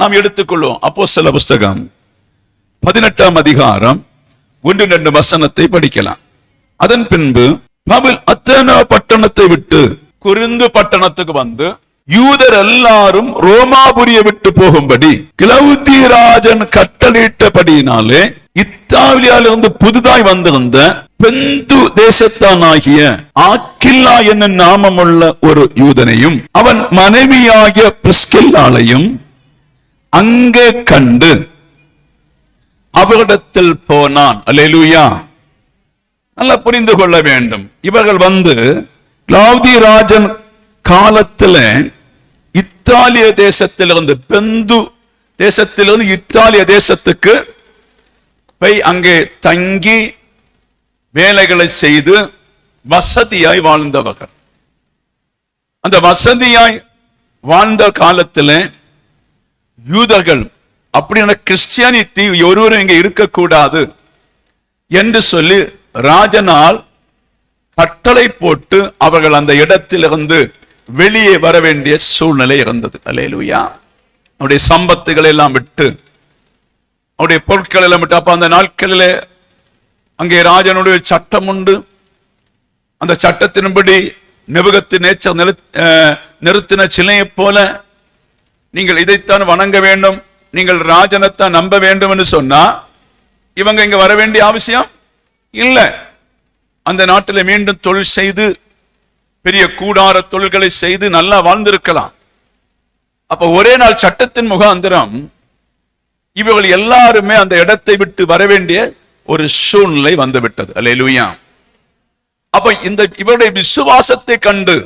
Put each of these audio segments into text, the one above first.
நாம் எடுத்துக்கொள்வோம். அப்போஸ்தலர் புஸ்தகம் 18ஆம் அதிகாரம் 1-2 வசனத்தை படிக்கலாம். அதன் பின்பு பவுல் அத்தேனா பட்டணத்தை விட்டு கொரிந்து பட்டணத்துக்கு வந்து யூதர் எல்லாரும் ரோமாபுரியை விட்டு போகும்படி கிலவுதிய ராஜன் கட்டளையிட்டபடியினாலே இத்தாலியிலிருந்து புதிதாய் வந்திருந்த பெந்து தேசத்தானாகிய ஆக்கில்லா என்னும் நாமமுள்ள ஒரு யூதனையும் அவன் மனைவியாகிய பிரிஸ்கில்லாளையும் அங்கே கண்டு அவரிடத்தில் போனான். அல்லேலூயா. நல்லா புரிந்து கொள்ள வேண்டும். இவர்கள் வந்து கிலவுதிய ராஜன் காலத்தில் இத்தாலிய தேசத்திலிருந்து பெந்து தேசத்திலிருந்து இத்தாலிய தேசத்துக்கு போய் அங்கே தங்கி வேலைகளை செய்து வசதியாய் வாழ்ந்தவர்கள். அந்த வசதியாய் வாழ்ந்த காலத்தில் யூதர்கள் அப்படியான கிறிஸ்டியானிட்டி ஒருவரும் இங்க இருக்கக்கூடாது என்று சொல்லி ராஜனால் கட்டளை போட்டு அவர்கள் அந்த இடத்திலிருந்து வெளியே வர வேண்டிய சூழ்நிலை இருந்தது. அல்லேலூயா. அவருடைய சம்பத்துகளை எல்லாம் விட்டு, அவருடைய பொருட்கள் எல்லாம் விட்டு, அப்ப அந்த நாட்களிலே அங்கே ராஜனுடைய சட்டம் உண்டு. அந்த சட்டத்தின்படி நெபுகத்நேச்சர் நிறுத்தின சிலையை போல நீங்கள் இதைத்தான் வணங்க வேண்டும், நீங்கள் ராஜனைத்தான் நம்ப வேண்டும் என்று சொன்னா இவங்க இங்க வர வேண்டிய அவசியம் இல்லை. அந்த நாட்டில் மீண்டும் தொழில் செய்து பெரிய கூடார தொழில்களை செய்து நல்லா வாழ்ந்திருக்கலாம். அப்ப ஒரே நாள் சட்டத்தின் முகாந்திரம் இவர்கள் எல்லாருமே அந்த இடத்தை விட்டு வர வேண்டிய ஒரு சூழ்நிலை வந்துவிட்டது. அல்லேலூயா. அப்ப இந்த இவருடைய விசுவாசத்தை கண்டு,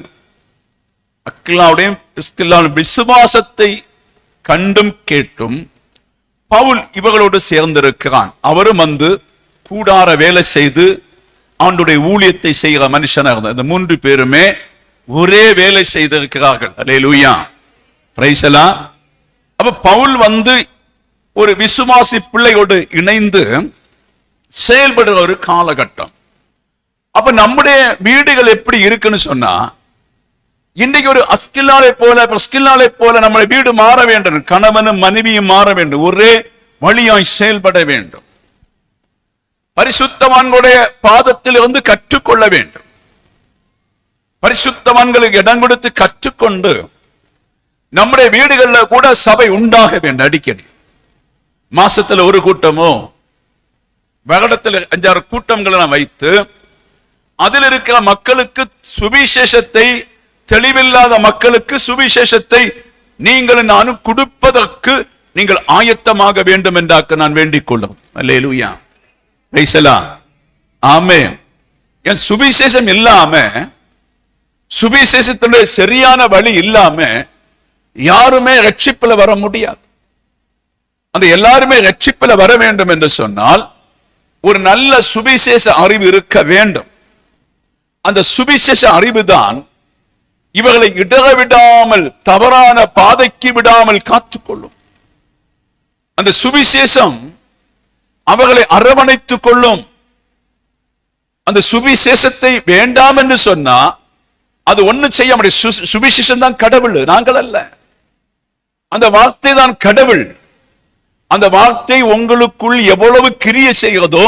அக்கில்லாவுடைய விசுவாசத்தை கண்டும் கேட்டும் பவுல் இவர்களோடு சேர்ந்திருக்கிறான். அவரும் வந்து கூடார வேலை செய்து அவனுடைய ஊழியத்தை செய்கிற மனுஷனாக இருந்தார். இந்த 3 பேருமே ஒரே வேலை செய்திருக்கிறார்கள். அல்லேலூயா. Praise the Lord. அப்ப பவுல் வந்து ஒரு விசுவாசி பிள்ளையோடு இணைந்து செயல்படுற ஒரு காலகட்டம். அப்ப நம்முடைய வீடுகள் எப்படி இருக்குன்னு சொன்னா, இன்றைக்கு ஒரு அஸ்கில்லாலை போல பிரிஸ்கில்லாலை போல நம்முடைய வீடு மாற வேண்டும். கணவனும் மனைவியும் மாற வேண்டும். ஒரே வழியாய் செயல்பட வேண்டும். பரிசுத்தவான்களுடைய பாதத்தில் இருந்து கற்றுக்கொள்ள வேண்டும். பரிசுத்தவான்களுக்கு இடம் கொடுத்து கற்றுக்கொண்டு நம்முடைய வீடுகளில் கூட சபை உண்டாக வேண்டும். அடிக்கடி மாசத்துல ஒரு கூட்டமோ வருடத்தில் 5-6 கூட்டங்களை வைத்து அதில் இருக்கிற மக்களுக்கு சுவிசேஷத்தை, தெளிவில்லாத மக்களுக்கு சுவிசேஷத்தை நீங்கள் நானும் கொடுப்பதற்கு நீங்கள் ஆயத்தமாக வேண்டும் என்றாக்க நான் வேண்டிக் கொள்ளும். அல்லேலூயா. Praise the Lord. ஆமென். என் சுவிசேஷம் இல்லாம, சுவிசேஷத்தினுடைய சரியான வழி இல்லாம யாருமே ரட்சிப்புல வர முடியாது. அந்த எல்லாருமே ரட்சிப்புல வர வேண்டும் என்று சொன்னால் ஒரு நல்ல சுவிசேஷ அறிவு இருக்க வேண்டும். அந்த சுவிசேஷ அறிவு தான் இவர்களை இடற விடாமல், தவறான பாதைக்கு விடாமல் காத்துக்கொள்ளும். அந்த சுவிசேஷம் அவர்களை அரவணைத்துக் கொள்ளும். அந்த சுவிசேஷத்தை வேண்டாம் என்று சொன்னா அது ஒண்ணு செய்ய முடியும். சுவிசேஷம் தான் கடவுள், நாங்கள் அல்ல. அந்த வார்த்தை தான் கடவுள். அந்த வார்த்தை உங்களுக்குள் எவ்வளவு கிரியை செய்கிறதோ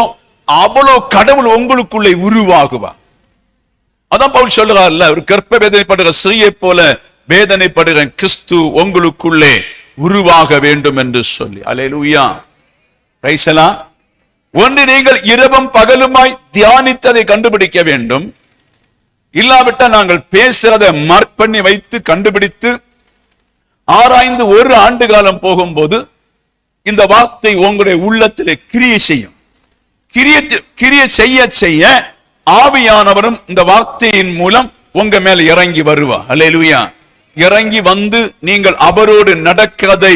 அவ்வளவு கடவுள் உங்களுக்குள்ளே உருவாகுவார். அதான் பவுல் சொல்லுறாருல்ல, ஒரு கர்ப்ப வேதனைப்படுகிற ஸ்திரீயை போல வேதனைப்படுகிற கிறிஸ்து உங்களுக்குள்ளே உருவாக வேண்டும் என்று சொல்லி. அல்லேலூயா. Praise the Lord. ஒன்று நீங்கள் இரவும் பகலுமாய் தியானித்ததை கண்டுபிடிக்க வேண்டும். இல்லாவிட்டால் நாங்கள் பேசுறதை மார்க் பண்ணி வைத்து கண்டுபிடித்து ஆராய்ந்து 1 ஆண்டு காலம் போகும்போது இந்த வார்த்தை உங்களுடைய உள்ளத்திலே கிரியை செய்யும். கிரியை செய்ய செய்ய ஆவியானவரும் இந்த வார்த்தையின் மூலம் உங்க மேல இறங்கி வருவார். அல்லேலூயா. இறங்கி வந்து நீங்கள் அவரோடு நடக்கிறதை,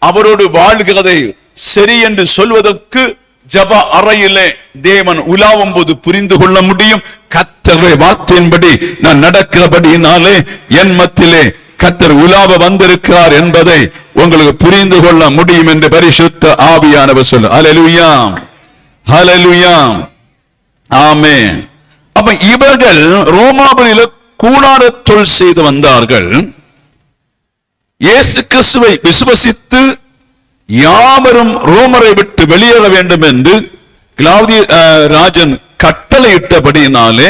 அவரோடு வாழ்கிறதை சரி என்று சொல்வதற்கு ஜப அறையிலே தேவன் உலாவும் போது புரிந்து கொள்ள முடியும். கர்த்தருடைய வார்த்தையின்படி நான் நடக்கிறபடியினாலே என் மத்தியிலே கர்த்தர் உலாவ வந்திருக்கிறார் என்பதை உங்களுக்கு புரிந்து கொள்ள முடியும் என்று பரிசுத்த ஆவியானவர் சொல்ல. ஹல்லேலூயா. ஹல்லேலூயா. ஆமென். அப்ப இவர்கள் ரோமாபுரியில கூடாரத்தொழில் செய்து வந்தார்கள். இயேசு கிறிஸ்துவை விசுவசித்து யாவரும் ரோமரை விட்டு வெளியேற வேண்டும் என்று கிளாவுதிய ராஜன் கட்டளையிட்டபடியினாலே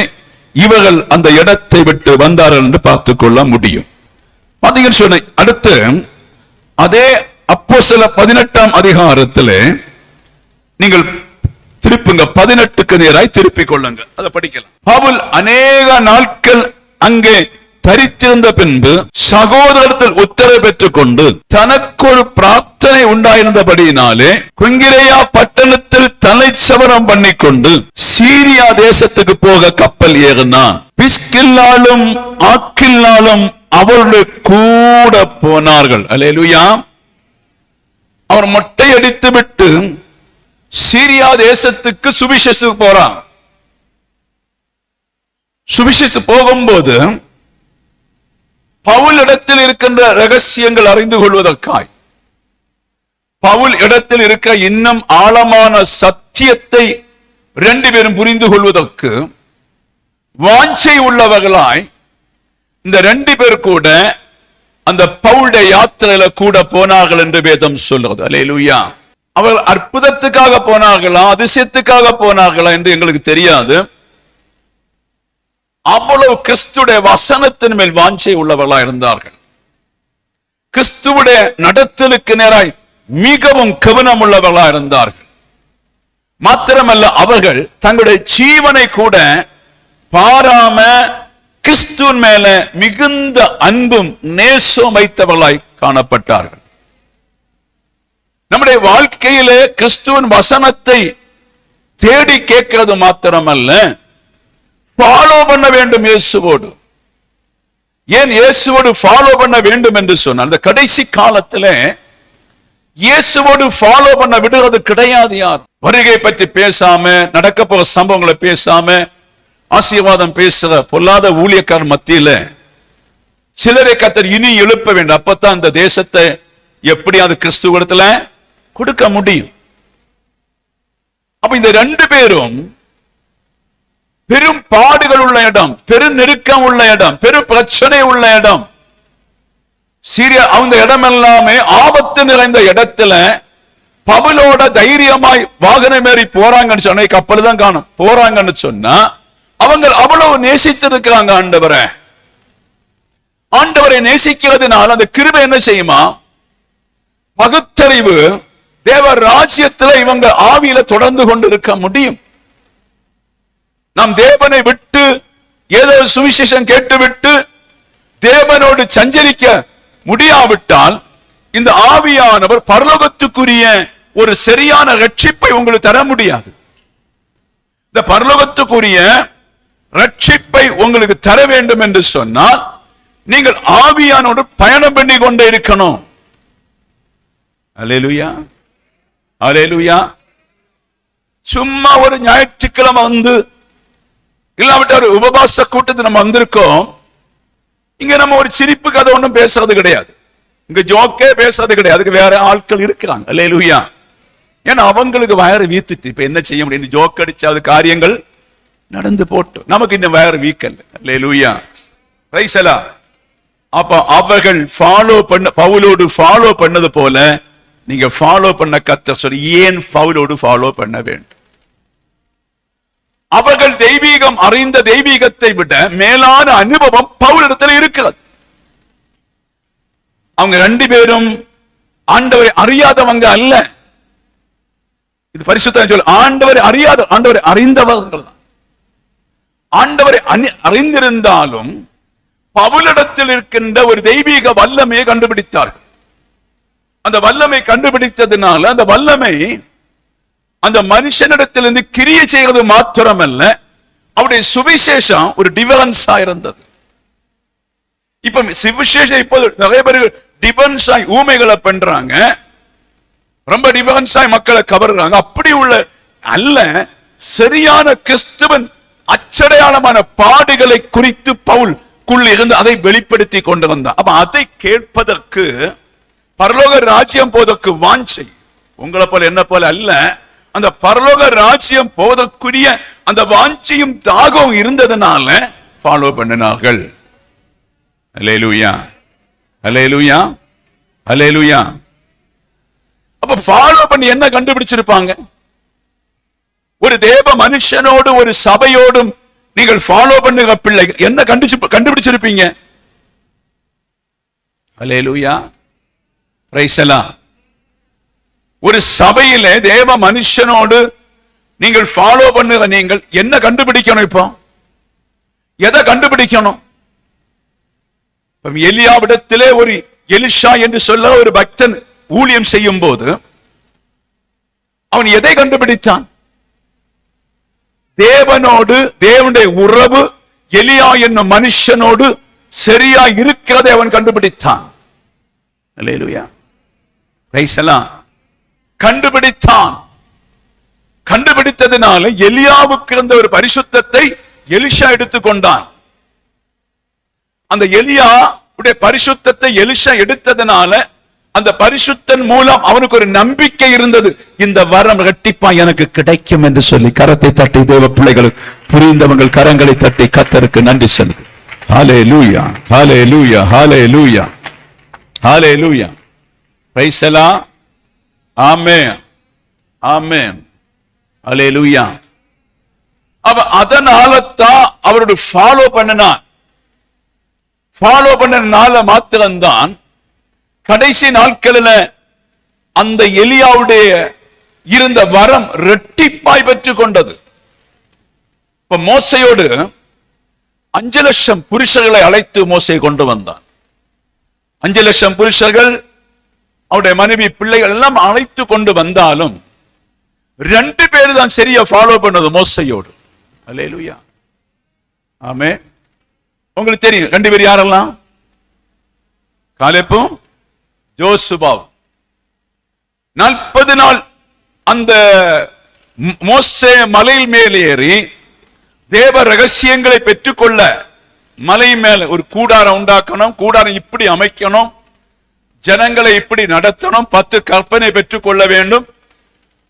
இவர்கள் அந்த இடத்தை விட்டு வந்தார்கள் என்று பார்த்துக் கொள்ள முடியும். பாத்தீங்கன்னு சொன்ன அடுத்து அதே அப்போஸ்தலர் 18ஆம் அதிகாரத்திலே நீங்கள் திருப்புங்க, 18க்கு நேராய் திருப்பிக் கொள்ளுங்க, அதை படிக்கலாம். பவுல் அநேக நாட்கள் அங்கே தரித்திருந்த பின்பு சகோதரத்தில் உத்தரவு பெற்றுக் கொண்டு தனக்கொரு பிரார்த்தனை உண்டாயிருந்தபடியினாலே குங்கிரேயா பட்டணத்தில் தலைச்சவரம் பண்ணிக்கொண்டு சீரியா தேசத்துக்கு போக கப்பல் ஏறினான். பிஸ்கில்லாலும் ஆக்கில்லாலும் அவருடைய கூட போனார்கள். அல்லேலூயா. அவர் மொட்டை அடித்து விட்டு சீரியா தேசத்துக்கு சுவிசேஷத்துக்கு போறான். சுவிசேஷத்து போகும்போது பவுல் இடத்தில் இருக்கின்ற ரகசியங்கள் அறிந்து கொள்வதற்காய், பவுல் இடத்தில் இருக்க இன்னும் ஆழமான சத்தியத்தை 2 பேரும் புரிந்து கொள்வதற்கு வாஞ்சை உள்ளவர்களாய் இந்த 2 பேர் கூட அந்த பவுலுடைய யாத்திரையில கூட போனார்கள் என்று வேதம் சொல்லுகிறது. அல்லேலூயா. அவர்கள் அற்புதத்துக்காக போனார்களா, அதிசயத்துக்காக போனார்களா என்று எங்களுக்கு தெரியாது. அவ்வளவு கிறிஸ்துடைய வசனத்தின் மேல் வாஞ்சை உள்ளவர்களா இருந்தார்கள். கிறிஸ்துவுடைய நடத்தலுக்கு நேராய் மிகவும் கவனம் உள்ளவர்களா இருந்தார்கள். மாத்திரமல்ல, அவர்கள் தங்களுடைய ஜீவனை கூட பாராம கிறிஸ்துவின் மேல மிகுந்த அன்பும் நேசம் வைத்தவர்களாய் காணப்பட்டார்கள். நம்முடைய வாழ்க்கையிலே கிறிஸ்துவின் வசனத்தை தேடி கேட்கிறது மாத்திரமல்ல, ஃபாலோ பண்ண வேண்டும் இயேசுவோடு. ஏன் இயேசுவோடு ஃபாலோ பண்ண வேண்டும் என்று சொன்னால், அந்த கடைசி காலத்திலே இயேசுவோடு ஃபாலோ பண்ண விடுறது கிடையாது. யார் வருகை பற்றி பேசாம, நடக்க போற சம்பவங்களை பேசாம, ஆசீர்வாதம் பேசுற பொல்லாத ஊழியக்காரர் மத்தியில சிலரை கர்த்தர் இனி எழுப்ப வேண்டும். அப்பதான் அந்த தேசத்தை எப்படி அது கிறிஸ்துவத்துல கொடுக்க முடியும். அப்ப இந்த 2 பேரும் பெரும் பாடுகள் உள்ள இடம், பெரும் நெருக்கம் உள்ள இடம், பெரும் பிரச்சனை உள்ள இடம் சீரியா. அந்த இடம் எல்லாமே ஆபத்து நிறைந்த இடத்துல பவுலோட தைரியமாய் வாகனம் ஏறி போறாங்கன்னு சொன்ன கப்பல் தான் காணும். போறாங்கன்னு சொன்னா அவங்க அவ்வளவு நேசித்திருக்கிறாங்க ஆண்டவரை. ஆண்டவரை நேசிக்கிறதுனால அந்த கிருபை என்ன செய்யுமா, பகுத்தறிவு தேவ ராஜ்யத்துல இவங்க ஆவியில தொடர்ந்து கொண்டு இருக்க முடியும். நாம் தேவனை விட்டு ஏதோ சுவிசேஷம் கேட்டுவிட்டு தேவனோடு சஞ்சரிக்க முடியாவிட்டால் இந்த ஆவியானவர் பரலோகத்துக்குரிய ஒரு சரியான ரட்சிப்பை உங்களுக்கு தர முடியாது. இந்த பரலோகத்துக்குரிய ரட்சிப்பை உங்களுக்கு தர வேண்டும் என்று சொன்னால் நீங்கள் ஆவியானோடு பயணம் பண்ணி கொண்டே இருக்கணும். அல்லேலூயா, அல்லேலூயா. சும்மா ஒரு ஞாயிற்றுக்கிழமை வந்து இல்லாவிட்ட ஒரு உபவாச கூட்டத்தில் நம்ம வந்திருக்கோம். இங்க நம்ம ஒரு சிரிப்பு கதை ஒன்றும் பேசுறது கிடையாது, இங்க ஜோக்கே பேசுறது கிடையாது. அதுக்கு வேற ஆட்கள் இருக்கிறாங்க. அல்லேலூயா. ஏன்னா அவங்களுக்கு வயறு வீத்துட்டு இப்ப என்ன செய்ய முடியும், ஜோக் அடிச்சாவது காரியங்கள் நடந்து போட்டு நமக்கு இந்த வயறு வீக்கல். அல்லேலூயா, பிரைஸ் எல்லாம். அப்ப அவர்கள் ஃபாலோ பண்ண பவுலோடு ஃபாலோ பண்ணது போல நீங்க ஃபாலோ பண்ண கர்த்தர் சொல்லி ஏன் பவுலோடு ஃபாலோ பண்ண வேண்டும். அவர்கள் தெய்வீகம் அறிந்த தெய்வீகத்தை விட மேலான அனுபவம் பவுலிடத்தில் இருக்கிறது. அவங்க 2 பேரும் ஆண்டவரை அறியாதவங்க அல்ல. இது பரிசுத்தம் சொல்ல, ஆண்டவரை அறியாத, ஆண்டவரை அறிந்தவர்கள் தான். ஆண்டவரை அறிந்திருந்தாலும் பவுலிடத்தில் இருக்கின்ற ஒரு தெய்வீக வல்லமையை கண்டுபிடித்தார்கள். அந்த வல்லமை கண்டுபிடித்ததுனால அந்த வல்லமை அந்த மனுஷனிடத்திலிருந்து கிரியை செய்வது மாத்திரமல்ல, அவருடைய சுவிசேஷம் ஒரு டிஃபரன்ஸா இருந்தது. இப்ப சுவிசேஷம் இப்போது நிறைய பேர் டிஃபரன்ஸாய் ஊமைகளை பண்றாங்க, ரொம்ப டிஃபரன்ஸாய் மக்களை கவர்றாங்க. அப்படி உள்ள அல்ல, சரியான கிறிஸ்துவன் அச்சடையாளமான பாடுகளை குறித்து பவுல் இருந்து அதை வெளிப்படுத்தி கொண்டு வந்தார். அப்ப அதை கேட்பதற்கு பரலோக ராஜ்யம் போவதற்கு வாஞ்சை உங்களை போல என்ன போல அல்ல, அந்த பரலோக ராஜ்யம் போவதற்குரிய அந்த வாஞ்சையும் தாகம் இருந்ததுனால ஃபாலோ பண்ணினார்கள். அல்லேலூயா, அல்லேலூயா, அல்லேலூயா. அப்ப அப்ப ஃபாலோ பண்ணி என்ன கண்டுபிடிச்சிருப்பாங்க? ஒரு தேவ மனுஷனோடு ஒரு சபையோடும் நீங்கள் ஃபாலோ பண்ணுங்க பிள்ளைகள், என்ன கண்டுபிடிச்சிருப்பீங்க? அல்லேலூயா, பிரைஸ் தி லார்ட். ஒரு சபையிலே தேவ மனுஷனோடு நீங்கள் ஃபாலோ பண்ணுங்க, நீங்கள் என்ன கண்டுபிடிக்கணும்? இப்போ எதை கண்டுபிடிக்கணும்? எலியாவிடத்திலே ஒரு எலிஷா என்று சொல்ல ஒரு பக்தன் ஊழியம் செய்யும் போது அவன் எதை கண்டுபிடித்தான்? தேவனோடு, தேவனுடைய உறவு எலியா என்னும் மனுஷனோடு சரியா இருக்கிறதை அவன் கண்டுபிடித்தான். அல்லேலூயா, பிரைஸ் தி லார்ட். கண்டுபிடித்தான். கண்டுபிடித்ததினால எலியாவுக்கு இருந்த ஒரு பரிசுத்தத்தை எலிஷா எடுத்துக்கொண்டான். அந்த எலியா உடைய பரிசுத்தத்தை எலிஷா எடுத்ததனால அந்த பரிசுத்தன் மூலம் அவனுக்கு ஒரு நம்பிக்கை இருந்தது, இந்த வரம் இரட்டிப்பா எனக்கு கிடைக்கும் என்று சொல்லி. கரத்தை தட்டி தேவ பிள்ளைகள் புரிந்தவங்கள் கரங்களை தட்டி கர்த்தருக்கு நன்றி செலுத்து. ஹல்லேலூயா, ஹல்லேலூயா, ஹல்லேலூயா, ஹல்லேலூயா, பிரைஸ் தி லார்ட். ஆமென், ஆமென், ஹல்லேலூயா. அவ அதனால தான் அவரோட ஃபாலோ பண்ணினான். ஃபாலோ பண்ணனால மாத்திரம்தான் கடைசி நாட்களில் அந்த எலியாவுடைய இருந்த வரம் இரட்டிப்பாய் பெற்றுக் கொண்டது. இப்ப மோசையோடு 5 லட்சம் புருஷர்களை அழைத்து மோசை கொண்டு வந்தான். 5 லட்சம் புருஷர்கள், அவருடைய மனைவி, பிள்ளைகள் எல்லாம் அழைத்து கொண்டு வந்தாலும் 2 பேர் தான் சரியா ஃபாலோ பண்ணது மோசையோடு. அல்லேலூயா, ஆமென். உங்களுக்கு தெரியும் 2 பேர் யாரெல்லாம்? காலேப்பும் யோசுவாவும். 40 நாள் அந்த மோசே மலையில் மேல் ஏறி தேவ ரகசியங்களை பெற்றுக்கொள்ள மலை மேல ஒரு கூடாரம் உண்டாக்கணும், கூடாரம் இப்படி அமைக்கணும், ஜனங்களை இப்படி நடத்தணும், 10 கற்பனை பெற்றுக்கொள்ள வேண்டும்.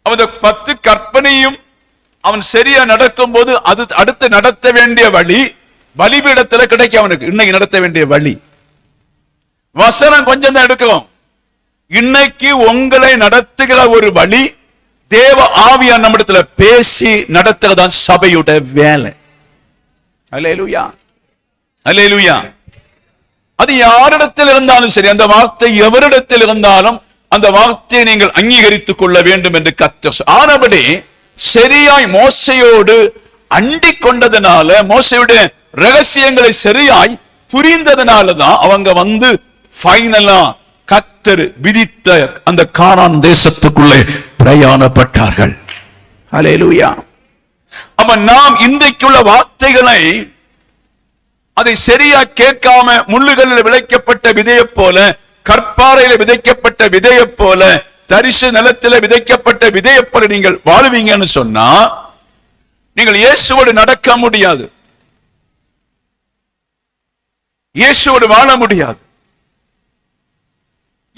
அந்த 10 கற்பனையும் அவன் சரியா நடக்கும் போது அது அடுத்து நடத்த வேண்டிய வழி பலிபீடத்தில் கிடைக்கும். அவனுக்கு இன்னைக்கு நடத்த வேண்டிய வழி வசனம் கொஞ்சம் தான் எடுக்கும். இன்னைக்கு உங்களை நடத்துகிற ஒரு வழி தேவ ஆவியானவர் நம்மிடத்துல பேசி நடத்துறதான் சபையுடைய வேலை. அல்லேலூயா, அல்லேலூயா. அது யாரிடத்தில் இருந்தாலும் சரி, அந்த வார்த்தை எவரிடத்தில் இருந்தாலும் அந்த வார்த்தையை நீங்கள் அங்கீகரித்துக் கொள்ள வேண்டும் என்று கர்த்தர். ஆனபடி சரியாய் மோசையோடு அண்டிக் கொண்டதனால, மோசையுடைய ரகசியங்களை சரியாய் புரிந்ததனாலதான் அவங்க வந்து ஃபைனலா கர்த்தர் விதித்த அந்த கானான் தேசத்துக்குள்ளே பிரயாணப்பட்டார்கள். அல்லேலூயா. அப்ப நாம் இன்றைக்குள்ள வார்த்தைகளை அதை சரியா கேட்காம முள்ளுகளில் விதைக்கப்பட்ட விதையை போல, கற்பாறையில விதைக்கப்பட்ட விதையை போல, தரிசு நிலத்தில் விதைக்கப்பட்ட விதையை போல நீங்கள் வாழுவீங்கன்னு சொன்னா நீங்கள் இயேசுவோடு நடக்க முடியாது, இயேசுவோடு வாழ முடியாது.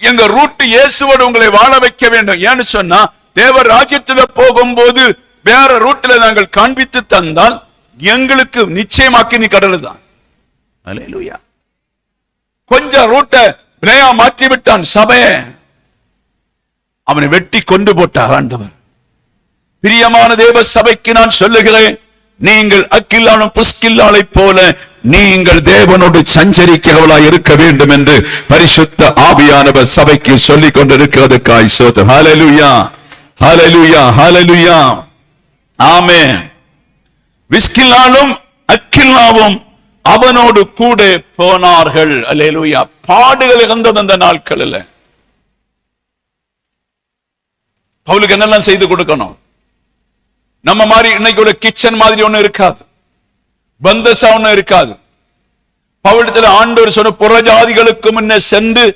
எங்க ரூட் இயேசுவோடு உங்களை வாழ வைக்க வேண்டும். ஏன்னு சொன்னா தேவ ராஜ்யத்தில் போகும்போது வேற ரூட்ல நாங்கள் காண்பித்து தந்தால் எங்களுக்கு நிச்சயமாக்கி நீ கடல் தான். அல்லேலூயா. கொஞ்சம் ரூட்டை பிழையா மாற்றி விட்டான் சபையை, அவனை வெட்டி கொண்டு போட்டார் ஆண்டவர். பிரியமான தேவ சபைக்கு நான் சொல்லுகிறேன், நீங்கள் அக்கில்லாலும் பிரிஸ்கில்லாளை போல நீங்கள் தேவனோடு சஞ்சரிக்கிறவளாய் இருக்க வேண்டும் என்று பரிசுத்த ஆவியானவர் சபைக்கு சொல்லிக் கொண்டிருக்கிறதுக்காய் ஸ்தோத்திரம். ஹல்லேலூயா, ஹல்லேலூயா, ஹல்லேலூயா, ஆமென். பிரிஸ்கில்லாலும் அக்கில்லாவும் அவனோடு கூட போனார்கள். அல்லேலூயா. பாடுகள் இருந்தது அந்த நாட்களில். பவுலுக்கு என்னெல்லாம் செய்து கொடுக்கணும்? நம்ம மாதிரி இன்னைக்கு ஒரு கிச்சன் மாதிரி ஒண்ணு இருக்காது, பந்தசா ஒண்ணு இருக்காது. பவுலத்தில் ஆண்டவர் சொன்ன புறஜாதிகளுக்கு முன்னே சென்று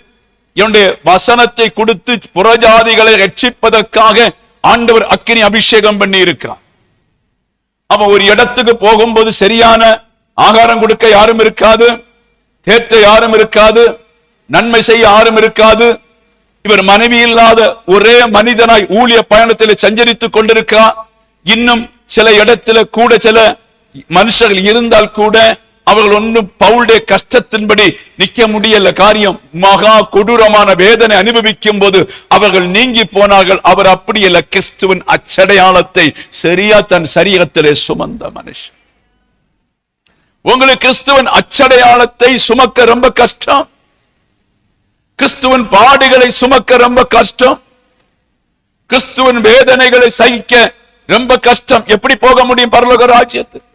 என்னுடைய வசனத்தை கொடுத்து புறஜாதிகளை ரட்சிப்பதற்காக ஆண்டவர் அக்கினி அபிஷேகம் பண்ணி இருக்கார். அவன் ஒரு இடத்துக்கு போகும்போது சரியான ஆகாரம் கொடுக்க யாரும் இருக்காது, தேற்ற யாரும் இருக்காது, நன்மை செய்ய யாரும் இருக்காது. இவர் மனைவி இல்லாத ஒரே மனிதனாய் ஊழிய பயணத்தில் சஞ்சரித்துக் கொண்டிருக்கிறார். இன்னும் சில இடத்துல கூட சில மனுஷர்கள் இருந்தால் கூட அவர்கள் ஒன்றும் பவுலுடைய கஷ்டத்தின்படி நிக்க முடியல. காரியம் மகா கொடூரமான வேதனை அனுபவிக்கும் போது அவர்கள் நீங்கி போனார்கள். அவர் அப்படி இல்ல, கிறிஸ்துவின் அச்சடையாளத்தை சரியா தன் சரீரத்திலே சுமந்த மனுஷன். உங்களுக்கு கிறிஸ்துவின் அச்சடையாளத்தை சுமக்க ரொம்ப கஷ்டம். கிறிஸ்துவின் பாடுகளை சுமக்க ரொம்ப கஷ்டம். கிறிஸ்துவின் வேதனைகளை சகிக்க ரொம்ப கஷ்டம். எப்படி போக முடியும் பரலோக ராஜ்யத்துக்கு?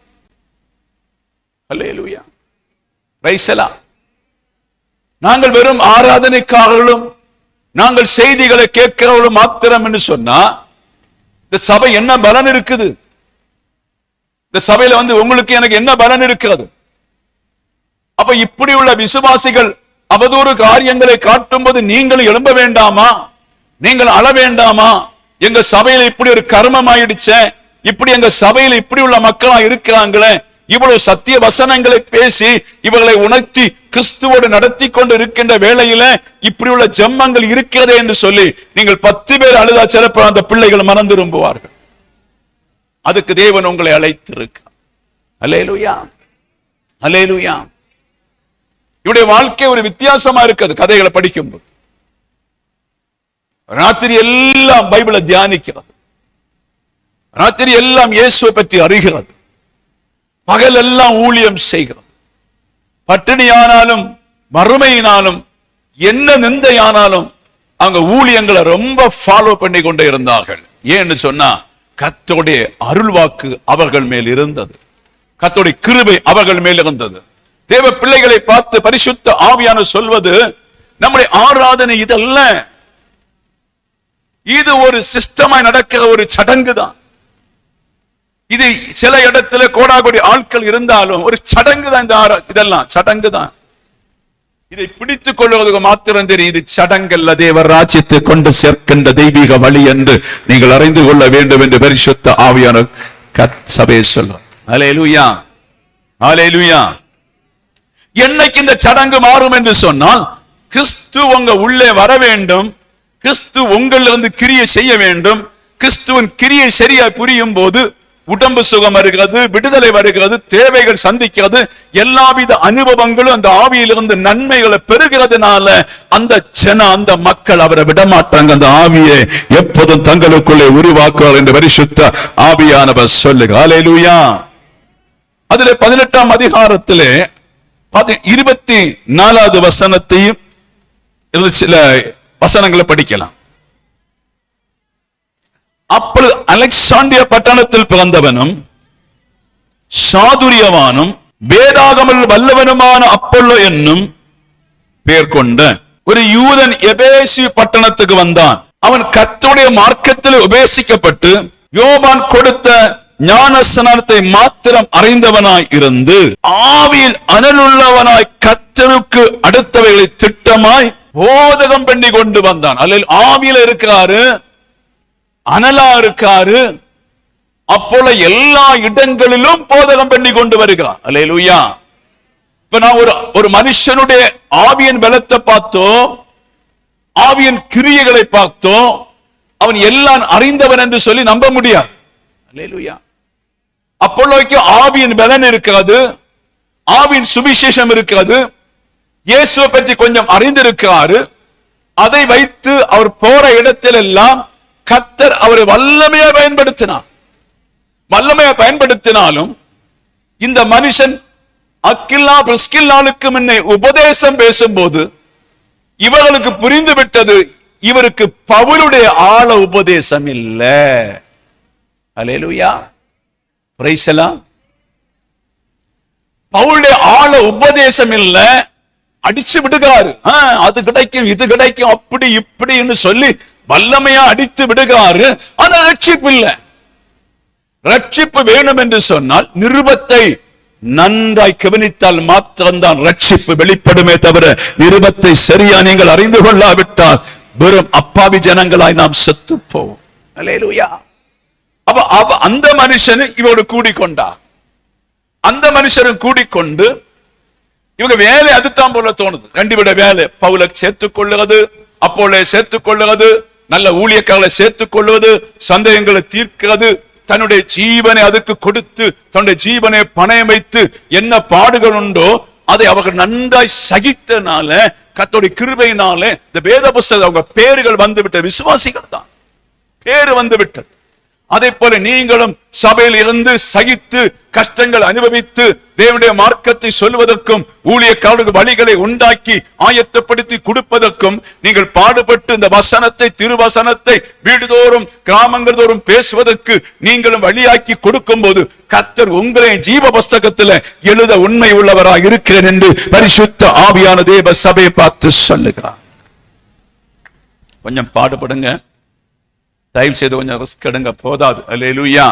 அல்லேலூயா, பிரைஸ் தி லார்ட். நாங்கள் வெறும் ஆராதனைக்காரர்களும் நாங்கள் செய்திகளை கேட்கிறவர்களும் மாத்திரம் என்று சொன்னா இந்த சபை என்ன பலன் இருக்குது? இந்த சபையில உங்களுக்கு எனக்கு என்ன பலன் இருக்கிறது? அப்ப இப்படி உள்ள விசுவாசிகள் அவதூறு காரியங்களை காட்டும் போது நீங்கள் எழும்ப வேண்டாமா? நீங்கள் அழ வேண்டாமா? எங்க சபையில இப்படி ஒரு கர்மம் ஆயிடுச்சே, இப்படி எங்க சபையில இப்படி உள்ள மக்களா இருக்கிறாங்களே, இவ்வளவு சத்திய வசனங்களை பேசி இவர்களை உணர்த்தி கிறிஸ்துவோடு நடத்தி கொண்டு இருக்கின்ற வேளையில இப்படி உள்ள ஜென்மங்கள் இருக்கிறதே என்று சொல்லி நீங்கள் 10 பேர் அழுதா சிலப்ப அந்த பிள்ளைகள் மனம் திரும்புவார்கள். அதுக்கு தேவன் உங்களை அழைத்திருக்கிறார். அல்லேலூயா, அல்லேலூயா. இவருடைய வாழ்க்கை ஒரு வித்தியாசமா இருக்குது. கதைகளை படிக்கும்போது ராத்திரி எல்லாம் பைபிளை தியானிக்கிறது, ராத்திரி எல்லாம் இயேசுவை பற்றி அறிகிறது, பகல் எல்லாம் ஊழியம் செய்கிறது. பட்டினியானாலும் மறுமையினாலும் என்ன நிந்தையானாலும் அங்க ஊழியங்களை ரொம்ப ஃபாலோ பண்ணி கொண்டே இருந்தார்கள். ஏன்னு சொன்னா கர்த்தருடைய அருள்வாக்கு அவர்கள் மேல் இருந்தது, கர்த்தருடைய கிருபை அவர்கள் மேல் இருந்தது. தேவ பிள்ளைகளை பார்த்து பரிசுத்த ஆவியானவர் சொல்வது, நம்முடைய ஆராதனை இதல்ல, இது ஒரு சிஸ்டமாய் நடக்கிற ஒரு சடங்கு தான். இது சில இடத்துல கோடாகோடி ஆட்கள் இருந்தாலும் ஒரு சடங்கு தான். இதெல்லாம் சடங்கு தான். இதை பிடித்துக் கொள்வதற்கு மாத்திரம் தெரியும். இது சடங்கல்ல, தேவர் ராஜ்யத்தை கொண்டு சேர்க்கின்ற தெய்வீக வழி என்று நீங்கள் அறிந்து கொள்ள வேண்டும் என்று பரிசுத்த ஆவியானவர் சபையை சொல்றார். அல்லேலூயா, அல்லேலூயா. என்னைக்கு இந்த சடங்கு மாறும் என்று சொன்னால், கிறிஸ்து உங்க உள்ளே வர வேண்டும், கிறிஸ்து உங்களிலிருந்து கிரியை செய்ய வேண்டும். கிறிஸ்துவின் கிரியை சரியா புரியும் போது உடம்பு சுகம் வருகிறது, விடுதலை வருகிறது, தேவைகள் சந்திக்கிறது, எல்லாவித அனுபவங்களும் அந்த ஆவியிலிருந்து நன்மைகளை பெறுகிறதுனால அந்த மக்கள் அவரை விடமாட்டாங்க. அந்த ஆவியை எப்போதும் தங்களுக்குள்ளே உருவாக்குவார் என்று பரிசுத்த ஆவியானவர் சொல்லுகிறார். அல்லேலூயா. அதிலே 18ஆம் அதிகாரத்திலே 24வது வசனத்தையும் சில வசனங்களை படிக்கலாம். அப்பொழுது அலெக்சாண்டியா பட்டணத்தில் பிறந்தவனும் சாதுரியவானும் வேதாகமல் வல்லவனுமான அப்பொல்லோ என்னும் பெயர் கொண்ட ஒரு யூதன் எபேசு பட்டணத்துக்கு வந்தான். அவன் கர்த்தருடைய மார்க்கத்தில் உபதேசிக்கப்பட்டு யோவான் கொடுத்த ஞானஸ்நானத்தை மாத்திரம் அறிந்தவனாய் இருந்து ஆவியில் அனலுள்ளவனாய் கர்த்தருக்கு அடுத்தவைகளை திட்டமாய் போதகம் பண்ணி கொண்டு வந்தான். அல்ல, ஆவியில இருக்காரு, அனலா இருக்காரு, அப்போல எல்லா இடங்களிலும் போதகம் பண்ணி கொண்டு வருகிறான். அல்லேலூயா. இப்ப நான் ஒரு மனுஷனுடைய ஆவியின் பலத்தை பார்த்தோம், ஆவியின் கிரியைகளை பார்த்தோம், அவன் எல்லாம் அறிந்தவன் என்று சொல்லி நம்ப முடியாது. அல்லேலூயா. அப்போலோக்கு ஆவியின் பலன் இருக்கிறது, ஆவியின் சுவிசேஷம் இருக்கிறது, இயேசுவை பற்றி கொஞ்சம் அறிந்திருக்கிறாரு. அதை வைத்து அவர் போற இடத்தில் எல்லாம் கர்த்தர் அவரை வல்லமையா பயன்படுத்தினார். வல்லமையா பயன்படுத்தினாலும் இந்த மனுஷன் அக்கில்லா பிரிஸ்கில்லாளுக்கு முன்னே உபதேசம் பேசும்போது இவர்களுக்கு புரிந்து விட்டது, இவருக்கு பவுலுடைய ஆழ உபதேசம் இல்ல. அல்லேலூயா, பிரைஸ் தி லார்ட். பவுலுடைய ஆழ உபதேசம் இல்ல, அடிச்சு விடுகிறாரு. அது கிடைக்கும், இது கிடைக்கும், அப்படி இப்படி சொல்லி வல்லமையா அடித்து விடுகிறாரு. ஆனா ரட்சிப்பு இல்ல. ரட்சிப்பு வேணும் என்று சொன்னால் நிருபத்தை நன்றாய் கவனித்தால் மாத்திரம்தான் ரட்சிப்பு வெளிப்படுமே தவிர, நிருபத்தை சரியா நீங்கள் அறிந்து கொள்ளாவிட்டால் வெறும் அப்பாவி ஜனங்களாய் நாம் செத்து போவோம். அல்லேலூயா. அப்ப அந்த மனுஷன் இவரோடு கூடிக்கொண்டார். அந்த மனுஷனும் கூடிக்கொண்டு இவங்க வேலை அதுதான் போல தோணுது. கண்டிப்பா வேலை பவுலை சேர்த்துக் கொள்ளுவது, அப்போலே சேர்த்துக் கொள்ளுவது, நல்ல ஊழியக்காரர்களை சேர்த்துக் கொள்வது, சந்தேகங்களை தீர்க்கிறது, தன்னுடைய ஜீவனை அதுக்கு கொடுத்து தன்னுடைய ஜீவனை பணயம் வைத்து என்ன பாடுகள் உண்டோ அதை அவர்கள் நன்றாய் சகித்தனால கர்த்தருடைய கிருபையினால இந்த வேத புஸ்தகம் அவங்க பேர்கள் வந்துவிட்ட விசுவாசிகள் தான் பேரு வந்துவிட்டது. அதே போல நீங்களும் சபையில் இருந்து சகித்து கஷ்டங்கள் அனுபவித்து தேவனுடைய மார்க்கத்தை சொல்வதற்கும் ஊழியக்காரர்களுக்கு வழிகளை உண்டாக்கி ஆயத்தப்படுத்தி கொடுப்பதற்கும் நீங்கள் பாடுபட்டு இந்த வசனத்தை திருவசனத்தை வீடுதோறும் கிராமங்கள் தோறும் பேசுவதற்கு நீங்களும் வழியாக்கி கொடுக்கும் போது கர்த்தர் உங்களை ஜீவ புஸ்தகத்தில் எழுத உண்மை உள்ளவராக இருக்கிறேன் என்று பரிசுத்த ஆவியான தேவ சபையை பார்த்து சொல்லுகிறார். கொஞ்சம் பாடுபடுங்க, தயவு செய்து கொஞ்சம் ரிஸ்க் எடுங்க, போதாது. அல்லேலூயா.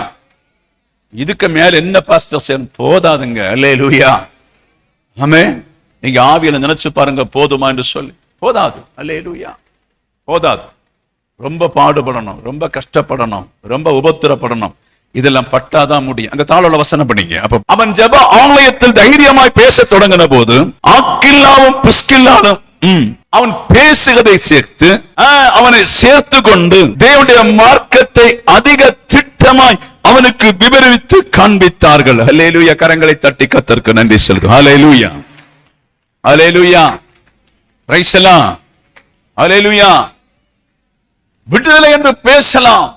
இதுக்கு மேல என்ன பாஸ்டர் போதாதுங்க. அல்லேலூயா. ஆமென். நீங்க ஆவியில நினைச்சு பாருங்க, போதுமா என்று சொல்லி. போதாது. அல்லேலூயா. போதாது. ரொம்ப பாடுபடணும், ரொம்ப கஷ்டப்படணும், ரொம்ப உபத்திரப்படணும். இதெல்லாம் பட்டாதான் முடியும். அங்க தாளோட வசனம் படிங்க. அப்ப அவன் ஜெப ஆலயத்தில் தைரியமாய் பேச தொடங்கின போது ஆக்கில்லாவும் பிரிஸ்கில்லாவும் அவன் பேசுவதை சேர்த்து அவனை சேர்த்து கொண்டு தேவனுடைய மார்க்கத்தை அதிக திட்டமாய் அவனுக்கு விவரித்து காண்பித்தார்கள். ஹல்லேலூயா. கரங்களை தட்டி கர்த்தருக்கு நன்றி சொல்லுங்க. ஹல்லேலூயா. ஹல்லேலூயா. Praise the Lord. ஹல்லேலூயா. விடுதலை என்று பேசலாம்,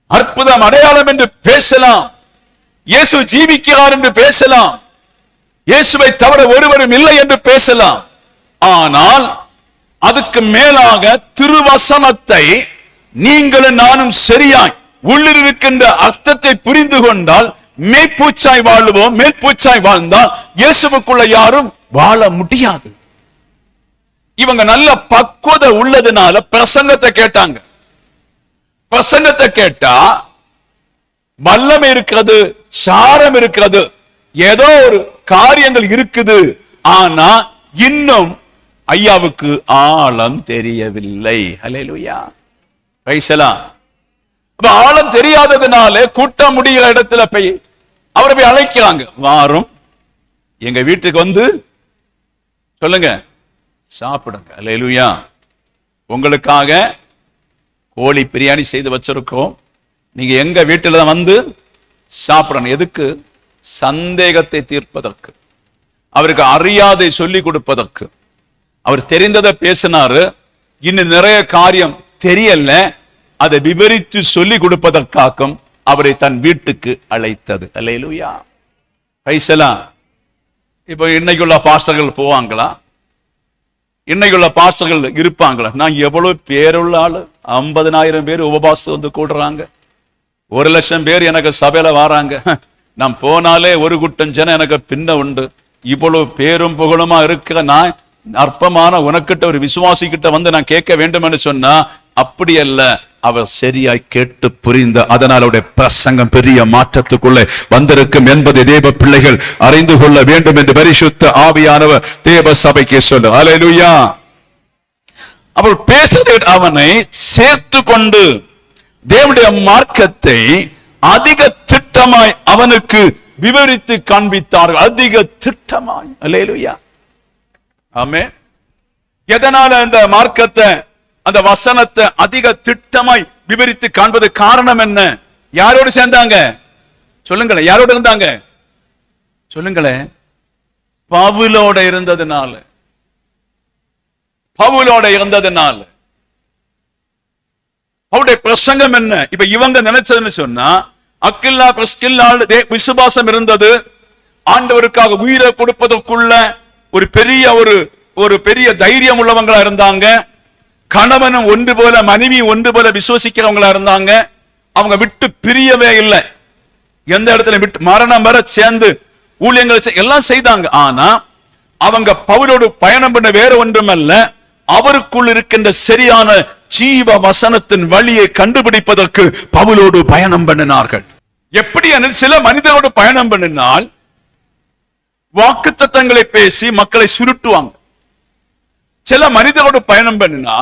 அற்புதம் அடையாளம் என்று பேசலாம், இயேசு ஜீவிக்கிறார் என்று பேசலாம், இயேசுவை தவிர ஒருவரும் இல்லை என்று பேசலாம். ஆனால் அதுக்கு மேலாக திருவசனத்தை நீங்களும் நானும் சரியாய் உள்ளிருக்கின்ற அர்த்தத்தை புரிந்து கொண்டால் மேற்பூச்சாய் வாழுவோம். மேற்பூச்சாய் வாழ்ந்தால் இயேசுவுக்குள்ள யாரும் வாழ முடியாது. இவங்க நல்ல பக்குவத உள்ளதுனால பிரசங்கத்தை கேட்டாங்க. பிரசங்கத்தை கேட்டா வல்லமை இருக்கிறது, சாரம் இருக்கிறது, ஏதோ ஒரு காரியங்கள் இருக்குது. ஆனா இன்னும் ஐயாவுக்கு ஆழம் தெரியவில்லை. ஹல்லேலூயா. Praise the Lord. ஆழம் தெரியாததுனால கூட்டம் முடிகிற இடத்துல போய் அவரை போய் அழைக்கிறாங்க. வாரும் எங்க வீட்டுக்கு வந்து சொல்லுங்க, சாப்பிடுங்க. ஹல்லேலூயா. உங்களுக்காக கோழி பிரியாணி செய்து வச்சிருக்கோம், நீங்க எங்க வீட்டுல வந்து சாப்பிடணும். எதுக்கு? சந்தேகத்தை தீர்ப்பதற்கு, அவருக்கு அறியாதை சொல்லிக் கொடுப்பதற்கு. அவர் தெரிந்ததை பேசினாரு, இன்னும் நிறைய காரியம் தெரியல, அதை விவரித்து சொல்லிக் கொடுப்பதற்காகவும் அவரை தன் வீட்டுக்கு அழைத்தது. அல்லேலூயா. Praise the Lord. இப்ப இன்னைக்குள்ள பாஸ்டர்கள் போவாங்களா? இன்னைக்குள்ள பாஸ்டர்கள் இருப்பாங்களா? நான் எவ்வளவு பேருள்ள ஆளு, 50,000 பேர் உபவாசம் வந்து கூடுறாங்க, 1,00,000 பேர் எனக்கு சபையில வராங்க. நான் போனாலே ஒரு கூட்டம் ஜனம் எனக்கு பின்ன உண்டு. இவ்வளவு பேரும் புகழுமா இருக்கிற நான் அற்பமான உனக்கிட்ட ஒரு விசுவாசி கிட்ட வந்து நான் கேட்க வேண்டும் என்று சொன்னா அப்படி அல்ல. அவர் சரியாய் கேட்டு புரிந்த அதனால் அவருடைய பிரசங்கம் பெரிய மாற்றத்துக்குள்ளே வந்திருக்கும் என்பதை தேவ பிள்ளைகள் அறிந்து கொள்ள வேண்டும் என்று பரிசுத்த ஆவியானவர் தேவ சபைக்கு சொல்லு. ஹல்லேலூயா. அவர் பேசுகிற அவனை சேர்த்து கொண்டு தேவனுடைய மார்க்கத்தை அதிக திட்டமாய் அவனுக்கு விவரித்து காண்பித்தார்கள். அதிக திட்டமாய். அல்லேலூயா. ஆமென். எதனால அந்த மார்க்கத்தை, அந்த வசனத்தை அதிக திட்டமாய் விவரித்து காண்பது காரணம் என்ன? யாரோடு சேர்ந்தாங்க? சொல்லுங்களேன். யாரோடு இருந்தாங்க? சொல்லுங்களேன். பவுலோட இருந்ததுனால. பவுலோட இருந்ததுனால. அவருடைய பிரசங்கம் என்ன? இப்ப இவங்க நினைச்சதுன்னு சொன்னா அக்கில்லா பிரிஸ்கில்லா விசுவாசம் இருந்தது, ஆண்டவருக்காக உயிரை கொடுப்பதற்குள்ள ஒரு பெரிய தைரியம் உள்ளவங்களா இருந்தாங்க. கணவனும் ஒன்று போல மனைவி ஒன்று போல விசுவசிக்கிறவங்களா இருந்தாங்க. அவங்க விட்டு பிரியவே இல்லை. எந்த இடத்துல விட்டு மரணம் வர சேர்ந்து ஊழியங்கள் எல்லாம் செய்தாங்க. ஆனா அவங்க பவுலோடு பயணம் பண்ண வேற ஒன்றுமல்ல, அவருக்குள் இருக்கின்ற சரியான ஜீவ வசனத்தின் வழியை கண்டுபிடிப்பதற்கு பவுலோடு பயணம் பண்ணினார்கள். எப்படி சில மனிதரோடு பயணம் பண்ணினால் வாக்குத்தத்தங்களை பேசி மக்களை சுருட்டுவாங்க. சில மனிதரோடு பயணம் பண்ணினா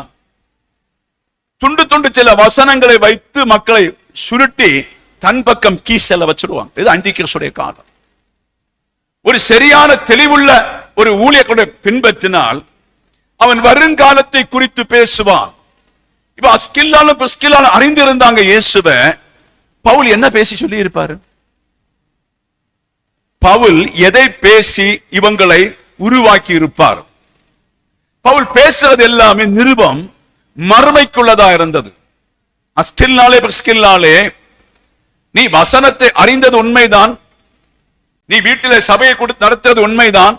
துண்டு துண்டு சில வசனங்களை வைத்து மக்களை சுருட்டி தன் பக்கம் கீசல வச்சிருவாங்க. இது அன்டிகிறிஸ்துடைய காலம். ஒரு சரியான தெளிவுள்ள ஒரு ஊழியர்களை பின்பற்றினால் அவன் வருங்காலத்தை குறித்து பேசுவான். இப்ப அஸ்கில்லாலும் பிரிஸ்கில்லாலும் அறிந்திருந்தாங்க இயேசுவை. பவுல் என்ன பேசி சொல்லி இருப்பாரு? பவுல் எதை பேசி இவங்களை உருவாக்கி இருப்பார்? பவுல் பேசுறது எல்லாமே நிருபம் மறுமைக்குள்ளதா இருந்தது. அஸ்கில்லாலே நீ வசனத்தை அறிந்தது உண்மைதான், நீ வீட்டில சபையை கொடுத்து நடத்துறது உண்மைதான்,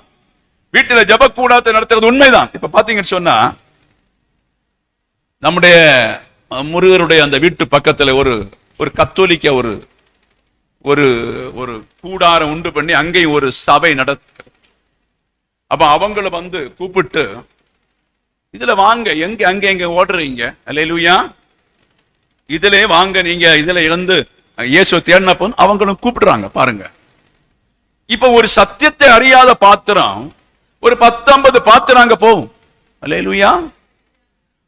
வீட்டில ஜப கூடாரத்தை நடத்துறது உண்மைதான். இப்ப பாத்தீங்கன்னு சொன்னா, நம்முடைய முருகருடைய அந்த வீட்டு பக்கத்துல ஒரு கத்தோலிக்க ஒரு ஒரு கூடாரம் உண்டு பண்ணி அங்கேயும் ஒரு சபை நடத்து. அப்ப அவங்கள வந்து கூப்பிட்டு, இதுல வாங்க, எங்க ஓடுறீங்க, அல்லேலூயா, இதுல வாங்க, நீங்க இதுல இருந்து இயேசு தேடினப்போ அவங்களும் கூப்பிடுறாங்க பாருங்க. இப்ப ஒரு சத்தியத்தை அறியாத பாத்திரம் ஒரு 10-50 பாத்திரம் அங்க போகும், அல்லேலூயா.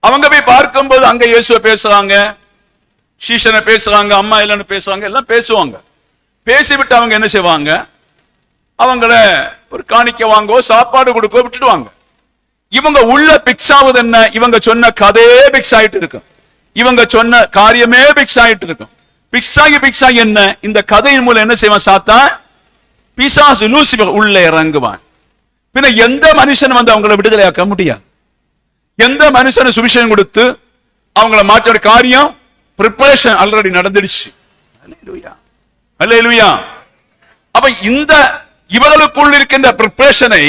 அவங்க போய் பார்க்கும்போது அங்க இயேசுவை பேசுறாங்க, சீஷனை பேசுறாங்க, அம்மா இல்லைன்னு பேசுறாங்க, எல்லாம் பேசுவாங்க. பேசிவிட்டு அவங்க என்ன செய்வாங்க? அவங்கள ஒரு காணிக்க வாங்கோ, சாப்பாடு கொடுக்க விட்டுடுவாங்க. இவங்க உள்ள பிக்ஸ் ஆகுது என்ன? இவங்க சொன்ன கதையே பிக்ஸ் ஆயிட்டு இருக்கும், இவங்க சொன்ன காரியமே பிக்ஸ் ஆயிட்டு இருக்கும். பிக்ஸ் ஆகி என்ன? இந்த கதையின் மூலம் என்ன செய்வான்? சாத்தான், பிசாசு, லூசிபர் உள்ள இறங்குவான். பின்ன எந்த மனுஷன் வந்து அவங்களை விடுதலையாக்க முடியாது. எந்த மனுஷன் சுவிசேஷம் கொடுத்து அவங்கள மாற்ற காரியம் பிரிப்பரேஷன் ஆல்ரெடி நடந்துடுச்சு. அல்லேலூயா, அல்லேலூயா. அப்ப இந்த இவர்களுக்குள் இருக்கின்ற பிரிப்பரேஷனை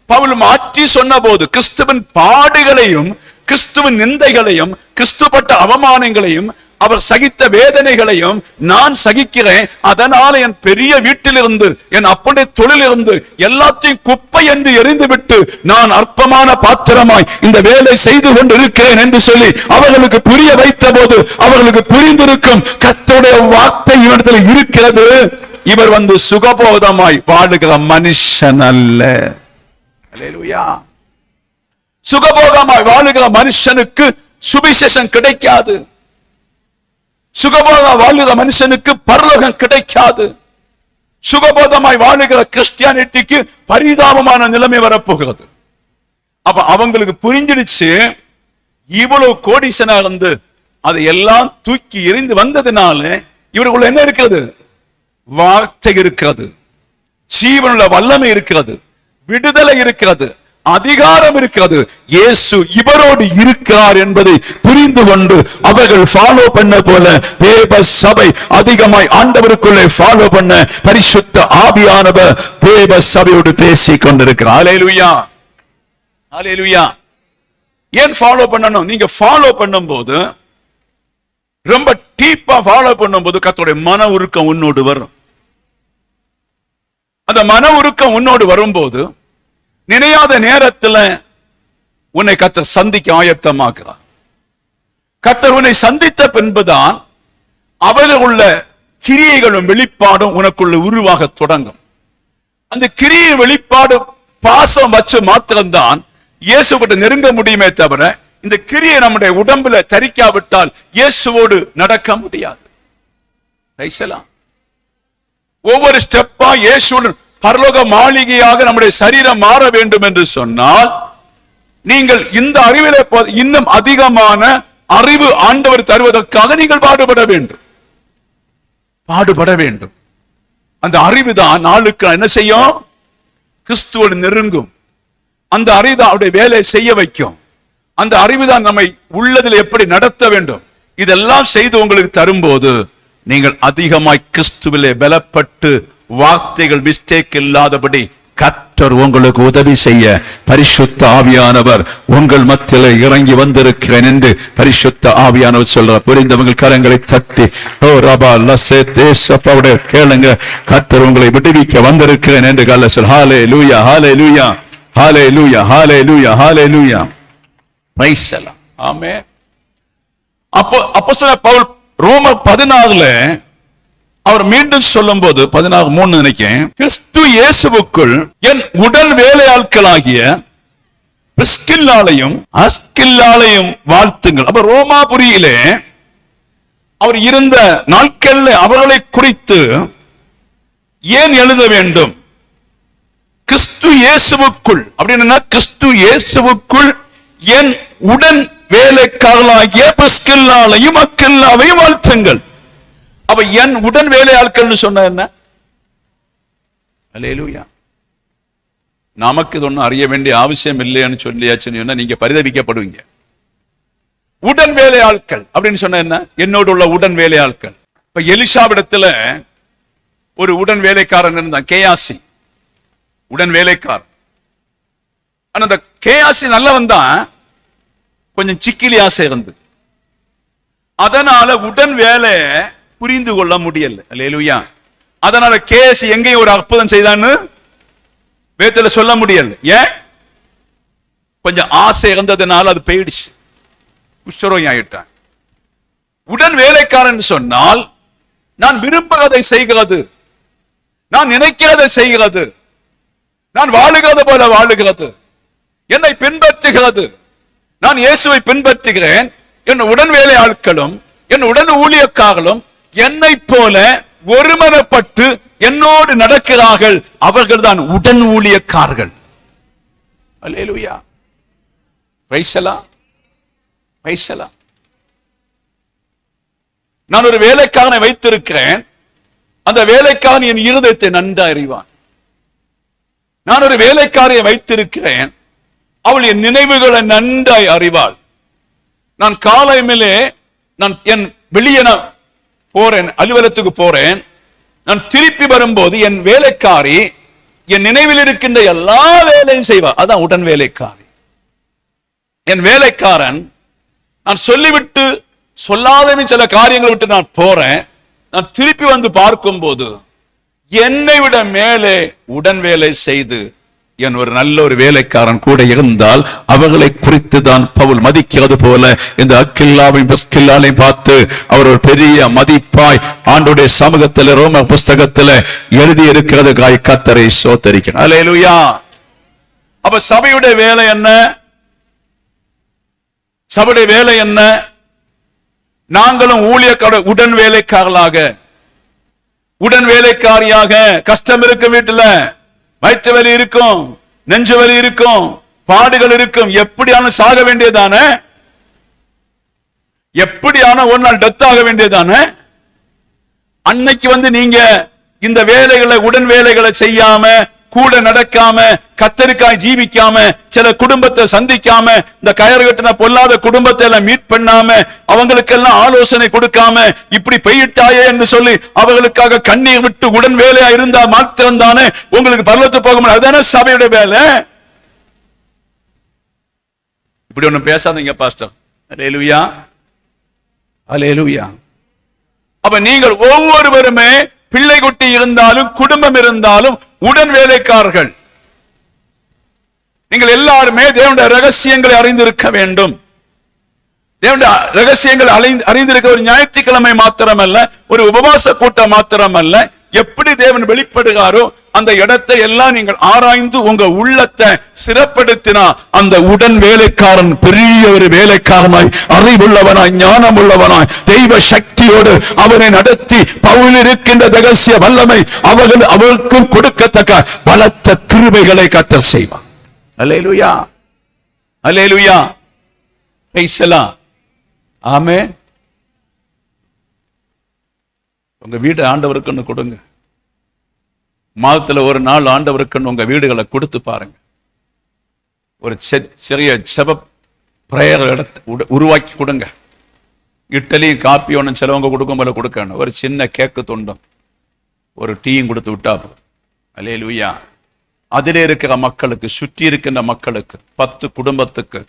பவுல் மாற்றி சொன்ன போது, கிறிஸ்துவின் பாடுகளையும் கிறிஸ்துவின் நிந்தைகளையும் கிறிஸ்துப்பட்ட அவமானங்களையும் அவர் சகித்த வேதனைகளையும் நான் சகிக்கிறேன், அதனால என் பெரிய வீட்டிலிருந்து என் அப்பனுடைய தொழிலிருந்து எல்லாத்தையும் குப்பை என்று எறிந்துவிட்டு நான் அற்பமான பாத்திரமாய் இந்த வேலை செய்து கொண்டு இருக்கிறேன் என்று சொல்லி அவர்களுக்கு புரிய வைத்த போது அவர்களுக்கு புரிந்திருக்கும், கர்த்தருடைய வார்த்தை இவரிடத்தில் இருக்கிறது, இவர் வந்து சுகபோதமாய் வாழுகிற மனுஷன் அல்ல. அல்லேலூயா. சுகபோதமாய் வாழுகிற மனுஷனுக்கு சுவிசேஷம் கிடைக்காது. சுகபோதமாய் வாழுகிற மனுஷனுக்கு பரலோகம் கிடைக்காது. சுகபோதமாய் வாழுகிற கிறிஸ்டியானிட்டிக்கு பரிதாபமான நிலைமை வரப்போகிறது. அப்ப அவங்களுக்கு புரிஞ்சிடுச்சு, இவ்வளவு கோடீசனா இருந்து அதை எல்லாம் தூக்கி எறிந்து வந்ததுனால இவர்களுக்குள்ள என்ன இருக்கிறது? வார்த்தை இருக்கிறது, ஜீவனுள்ள வல்லமை இருக்கிறது, விடுதலை இருக்கிறது, அதிகாரம் இருக்கிறது. இயேசு இவரோடு இருக்கிறார் என்பதை புரிந்து கொண்டு அவர்கள் ஃபாலோ பண்ண போல தேவ சபை அதிகமாய் ஆண்டவருக்குள்ளே ஃபாலோ பண்ண பரிசுத்த ஆவியானவர் தேவ சபையோடு பேசிக் கொண்டிருக்கிறார். அல்லேலூயா, அல்லேலூயா. ஏன் ஃபாலோ பண்ணணும்? நீங்க ஃபாலோ பண்ணும்போது, ரொம்ப டீப்பா ஃபாலோ பண்ணும்போது கர்த்தருடைய மன உருக்கம் உன்னோடு வரும். அந்த மன உருக்கம் உன்னோடு வரும்போது நினையாத நேரத்தில் உன்னை கர்த்தர் சந்திக்க ஆயத்தமாக்குறார். கர்த்தர் உன்னை சந்தித்த பின்புதான் அவரில் உள்ள கிரியைகளும் வெளிப்பாடும் உனக்குள்ள உருவாக தொடங்கும். அந்த கிரியை வெளிப்பாடு பாசம் வச்சு மாத்திரம்தான் இயேசு கிட்ட நெருங்க முடியுமே தவிர, இந்த கிரியை நம்முடைய உடம்புல தரிக்காவிட்டால் இயேசுவோடு நடக்க முடியாது. ஒவ்வொரு ஸ்டெப்பா இயேசுவுடன் பரலோக மாளிகையாக நம்முடைய சரீரம் மாற வேண்டும் என்று சொன்னால், நீங்கள் இந்த அறிவிலே இன்னும் அதிகமான அறிவு ஆண்டவர் தருவதற்காக நீங்கள் பாடுபட வேண்டும், பாடுபட வேண்டும். அந்த அறிவுதான் நாளுக்கு என்ன செய்யும்? கிறிஸ்துவோடு நெருங்கும். அந்த அறிவுதான் அவருடைய வேலை செய்ய வைக்கும். அந்த அறிவுதான் நம்மை உள்ளதில் எப்படி நடத்த வேண்டும், இதெல்லாம் செய்து உங்களுக்கு தரும்போது நீங்கள் அதிகமாய் கிறிஸ்துவிலே பலப்பட்டு வார்த்தைகள் மிஸ்டேக் இல்லாதபடி கர்த்தர் உங்களுக்கு உதவி செய்ய பரிசுத்த ஆவியானவர் உங்கள் மத்தியிலே இறங்கி வந்திருக்கிறேன் என்று பரிசுத்த ஆவியானவர் சொல்றார். புரிந்தவங்க கரங்களை தட்டி ஓ ரபா லசே தேசப்பவுடைய கேளுங்க, கர்த்தர் உங்களை விடுவிக்க வந்திருக்கிறேன் என்று கல்ல சொல். ஹல்லேலூயா, ஹல்லேலூயா, ஹல்லேலூயா, ஹல்லேலூயா, ஹல்லேலூயா. பிரைஸ் எல்லாம். ஆமென். அப்போஸ்தலர் பவுல் ரோமர் 14ல அவர் மீண்டும் சொல்லும் போது 16:3 நினைக்கிறேன், கிறிஸ்து இயேசுவுக்குள் என் உடல் வேலையாட்களாகிய பிரிஸ்கில்லாளையும் அஸ்கில்லாளையும் வாழ்த்துங்கள். அப்ப ரோமாபுரியிலே அவர் இருந்த நாட்களில் அவர்களை குறித்து ஏன் எழுத வேண்டும்? கிறிஸ்து இயேசுவுக்குள் அப்படின்னா, கிறிஸ்து இயேசுவுக்குள் என் உடன் வேலைக்காரர்களாகிய பிரிஸ்கில்லாளையும் அக்கில்லாவையும் வாழ்த்துங்கள். அப்ப என் உடன் வேலையாட்கள் சொன்ன என்ன? அல்லேலூயா. நமக்கு இது ஒன்றும் அறிய வேண்டிய அவசியம் இல்லைன்னு சொல்லியாச்சுன்னு நீங்க பரிதவிக்கப்படுவீங்க. உடன் வேலையாட்கள் அப்படின்னு சொன்ன என்ன? என்னோடு உள்ள உடன் வேலையாட்கள். இப்ப எலிசாவிடத்துல ஒரு உடன் வேலைக்காரன் இருந்தான், கேயாசி, உடன் வேலைக்காரன். அந்த கேயாசி நல்லவன் தான், கொஞ்சம் சிக்கிலி ஆசை இருந்து, அதனால உடன் வேலை புரிந்து கொள்ள முடியல. அல்லேலூயா. அதனால கேயாசி எங்கேயும் ஒரு அற்புதம் செய்தான்னு வேதத்துல சொல்ல முடியல. ஏன்? கொஞ்சம் ஆசை இருந்ததுனால அது போயிடுச்சு, குஷ்டரோகி ஆயிட்டான். உடன் வேலைக்காரன் சொன்னால் நான் விரும்புகிறதை செய்கிறது, நான் நினைக்கிறதை செய்கிறது, நான் வாழுகிறது போல வாழுகிறது, என்னை பின்பற்றுகிறது. நான் இயேசுவை பின்பற்றுகிறேன். என் உடன் வேலை ஆட்களும் என் உடன் ஊழியக்காரர்களும் என்னை போல ஒருமனப்பட்டு என்னோடு நடக்கிறார்கள். அவர்கள் தான் உடன் ஊழியக்காரர்கள். அல்லேலூயா. Praise the Lord. Praise the Lord. நான் ஒரு வேலைக்காரனை வைத்திருக்கிறேன். அந்த வேலைக்காரன் என் இருதயத்தை நன்றாய் அறிவான். நான் ஒரு வேலைக்காரியை வைத்திருக்கிறேன். அவள் என் நினைவுகளை நன்றாய் அறிவாள். நான் காலையிலே நான் என் வெளியே போறேன், அலுவலகத்துக்கு போறேன். நான் திருப்பி வரும்போது என் வேலைக்காரி என் நினைவில் இருக்கின்ற எல்லா வேலையும் செய்வார். அதான் உடன் வேலைக்காரி. என் வேலைக்காரன் நான் சொல்லிவிட்டு சொல்லாத சில காரியங்களை விட்டு நான் போறேன். நான் திருப்பி வந்து பார்க்கும் போது என்னை விட மேலே உடன் வேலை செய்து என் ஒரு நல்ல ஒரு வேலைக்காரன் கூட இருந்தால் அவர்களை குறித்து தான் பவுல் மதிக்கிறது போல இந்த அக்கில்லாவையும் பிரிஸ்கில்லாவையும் பார்த்து அவர் ஒரு பெரிய மதிப்பாய் ஆண்டவருடைய சமூகத்தில் ரோம புஸ்தகத்தில் எழுதி இருக்கிறதுக்காய் கர்த்தரை ஸ்தோத்திரிக்கிறேன். அல்லேலூயா. அப்ப சபையுடைய வேலை என்ன? சபையுடைய வேலை என்ன? நாங்களும் ஊழியக்கார உடன் வேலைக்காரர்களாக, உடன் வேலைக்காரியாக. கஷ்டம் இருக்கும், வீட்டுல வயிற்று வலி இருக்கும், நெஞ்சு வலி இருக்கும், பாடுகள் இருக்கும். எப்படியான சாக வேண்டியதானே, எப்படியான ஒரு நாள் டெத் ஆக வேண்டியதானே. அன்னைக்கு வந்து நீங்க இந்த வேலைகளை உடன் வேலைகளை செய்யாம, கூட நடக்காம, கத்தருக்காய் ஜீவிக்காம, சில குடும்பத்தை சந்திக்காம, இந்த கயறு கட்டின பொல்லாத குடும்பத்தை எல்லாம் மீட் பண்ணாம, அவங்களுக்கெல்லாம் ஆலோசனை கொடுக்காம, இப்படி பெய்யிட்டாயே என்று சொல்லி அவர்களுக்காக கண்ணீர் விட்டு உடன் வேலையா இருந்தா மாத்திரம் தானே உங்களுக்கு பரலோகத்துக்கு போக முடியும். அதுதானே சபையுடைய வேலை. இப்படி ஒண்ணு பேசாதீங்க பாஸ்டர். அல்லேலூயா. அல்லேலூயா. அப்ப நீங்கள் ஒவ்வொருவருமே பிள்ளை குட்டி இருந்தாலும் குடும்பம் இருந்தாலும் உடன் வேலைக்காரர்கள். நீங்கள் எல்லாருமே தேவனுடைய ரகசியங்களை அறிந்திருக்க வேண்டும். தேவனுடைய ரகசியங்கள் அறிந்திருக்க ஒரு ஞாயிற்றுக்கிழமை மாத்திரமல்ல, ஒரு உபவாச கூட்டம் மாத்திரமல்ல, எப்படி தேவன் வெளிப்படுகிறாரோ அந்த இடத்தை எல்லாம் நீங்கள் ஆராய்ந்து உங்க உள்ளத்தை சிறப்படுத்தினா அந்த உடன் வேலைக்காரன் பெரிய ஒரு வேலைக்காரனாய், அறிவுள்ளவனாய், ஞானம் உள்ளவனாய், தெய்வ சக்தியோடு அவனை நடத்தி பவுல் இருக்கின்ற ரகசிய வல்லமை அவருக்கும் கொடுக்கத்தக்க பலத்த கிருபைகளை கர்த்தர் செய்வார். அல்லேலூயா. அல்லேலூயா. Praise the Lord. ஆமென். உங்க வீடு ஆண்டவருக்குன்னு கொடுங்க. மாதத்துல ஒரு நாள் ஆண்டவருக்குன்னு உங்க வீடுகளை கொடுத்து பாருங்க. ஒரு சிறிய செப பிரேயர் உருவாக்கி கொடுங்க. இட்லி காப்பி ஒன்றும் சிலவங்க கொடுக்கும் போல கொடுக்கணும். ஒரு சின்ன கேக்கு துண்டும் ஒரு டீயும் கொடுத்து விட்டா போதும். அல்லேலூயா. அதிலே இருக்கிற மக்களுக்கு, சுற்றி இருக்கின்ற மக்களுக்கு, 10 குடும்பத்துக்கு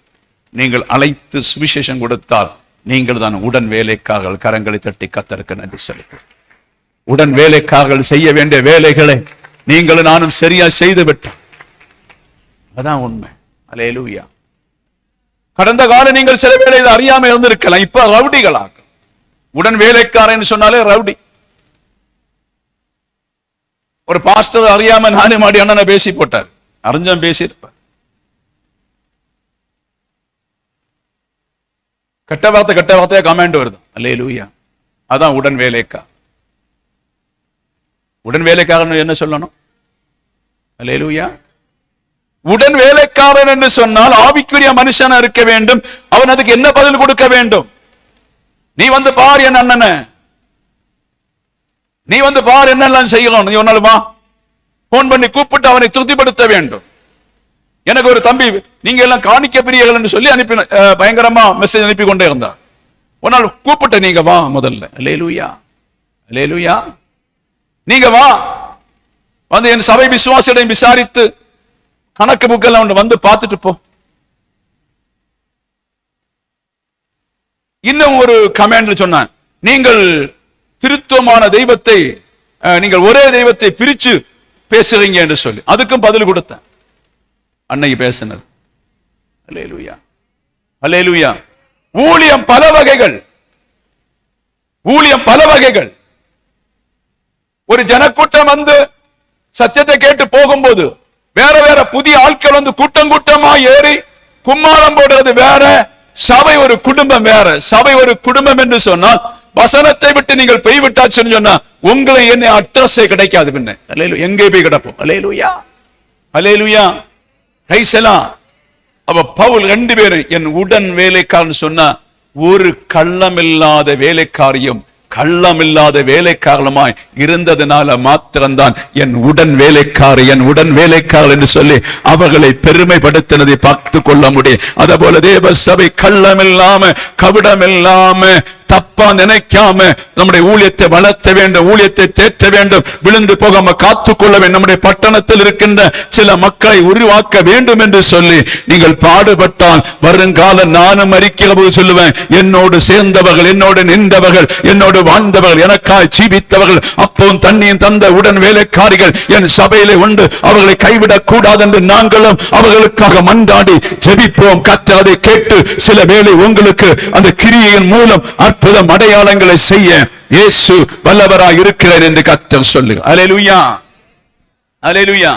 நீங்கள் அழைத்து சுவிசேஷம் கொடுத்தால் நீங்கள் தான் உடன் வேலைக்காரர்கள். கரங்களை தட்டி கர்த்தருக்கு நன்றி செலுத்து. உடன் வேலைக்காரர்கள் செய்ய வேண்டிய வேலைகளை நீங்களும் நானும் சரியா செய்து விட்டோம். அதான் உண்மை. அல்லேலூயா. கடந்த காலம் நீங்கள் சில வேலை அறியாம இருந்திருக்கலாம். இப்ப ரவுடிகளாக. உடன் வேலைக்காரன் சொன்னாலே ரவுடி. ஒரு பாஸ்டர் அறியாம நானே மாடி அண்ணனை பேசி போட்டார். அறிஞ்சம் பேசியிருப்பார். கெட்ட வார்த்தையா கமெண்ட் வருது. அல்லேலூயா. அதான் உடன் வேலைக்கா. உடன் வேலைக்காரன் என்ன சொல்லணும்? அல்லேலூயா. உடன் வேலைக்காரன் என்று சொன்னால் ஆவிக்குரிய மனுஷனா இருக்க வேண்டும். அவன் அதுக்கு என்ன பதில் கொடுக்க வேண்டும்? நீ வந்து பார் என் அண்ணனை, நீ வந்து பார் என்னெல்லாம் செய்யலாம், நீ ஒன்னாலும் வா, போன் பண்ணி கூப்பிட்டு அவனை திருப்திப்படுத்த வேண்டும். எனக்கு ஒரு தம்பி, நீங்க எல்லாம் காணிக்க பிரியர்கள் என்று சொல்லி அனுப்பி பயங்கரமா மெசேஜ் அனுப்பி கொண்டே இருந்தார். ஒரு நாள் கூப்பிட்டு, நீங்க வா முதல்ல, அல்லேலூயா அல்லேலூயா, நீங்க வா, வந்து என் சபை விசுவாசிகளை விசாரித்து கணக்கு புக்கெல்லாம் வந்து பார்த்துட்டு போ. இன்னும் ஒரு கமெண்ட்ல சொன்னான், நீங்கள் திருத்துவமான தெய்வத்தை, நீங்கள் ஒரே தெய்வத்தை பிரிச்சு பேசுறீங்க என்று சொல்லி அதுக்கும் பதில் கொடுத்தேன். அன்னைக்கு பேசினது. அல்லேலூயா அல்லேலூயா. ஊழியம் பல வகைகள், ஊழியம் பல வகைகள். ஒரு ஜனக்கூட்டம் வந்து சத்தியத்தை கேட்டு போகும்போது வேற வேற புதிய ஆட்கள் வந்து கூட்டம் கூட்டமா ஏறி கும்மாளம் போடுறது வேற, சபை ஒரு குடும்பம் வேற. சபை ஒரு குடும்பம் என்று சொன்னால் வசனத்தை விட்டு நீங்கள் போய் விட்டாச்சுன்னு சொன்னா உங்களை என்ன அட்ரஸே கிடைக்காது. பின்ன அல்லேலூயா, எங்கே போய் கிடப்போம். அல்லேலூயா அல்லேலூயா. கைசலாம். அப்ப பவுல் 2 பேரும் என் உடன் வேலைக்காரன் சொன்னா, ஒரு கள்ளமில்லாத வேலைக்காரியம் கள்ளமில்லாத வேலைக்காரமாய் இருந்ததுனால மாத்திரம்தான் என் உடன் வேலைக்காரி, என் உடன் வேலைக்காரர் என்று சொல்லி அவர்களை பெருமைப்படுத்தினதை பார்த்து கொள்ள முடியும். அதே போல தேவ சபை கள்ளமில்லாம கபடமில்லாம தப்பா நினைக்காம நம்முடைய ஊழியத்தை வளர்த்த வேண்டும், ஊழியத்தை தேற்ற வேண்டும், விழுந்து போகாம காத்துக்கொள்ள வேண்டும். நம்முடைய பட்டணத்தில் இருக்கின்ற சில மக்களை உருவாக்க வேண்டும் என்று சொல்லி நீங்கள் பாடுபட்டால் வருங்கால நானும் அறிக்கிற போது சொல்லுவேன், என்னோடு சேர்ந்தவர்கள், என்னோடு நின்றவர்கள், என்னோடு வாழ்ந்தவர்கள், எனக்காய் ஜீவித்தவர்கள், அப்பவும் தண்ணியும் தந்த உடன் வேலைக்காரிகள் என் சபையிலே உண்டு, அவர்களை கைவிடக் கூடாது என்று நாங்களும் அவர்களுக்காக மன்றாடி ஜெபிப்போம். கர்த்தர் அதை கேட்டு சில வேளை உங்களுக்கு அந்த கிரியையின் மூலம் அற்புதம் அடையாளங்களை செய்ய இயேசு வல்லவராய் இருக்கிறார் என்று கர்த்தர் சொல்லுங்க. அல்லேலூயா அல்லேலூயா.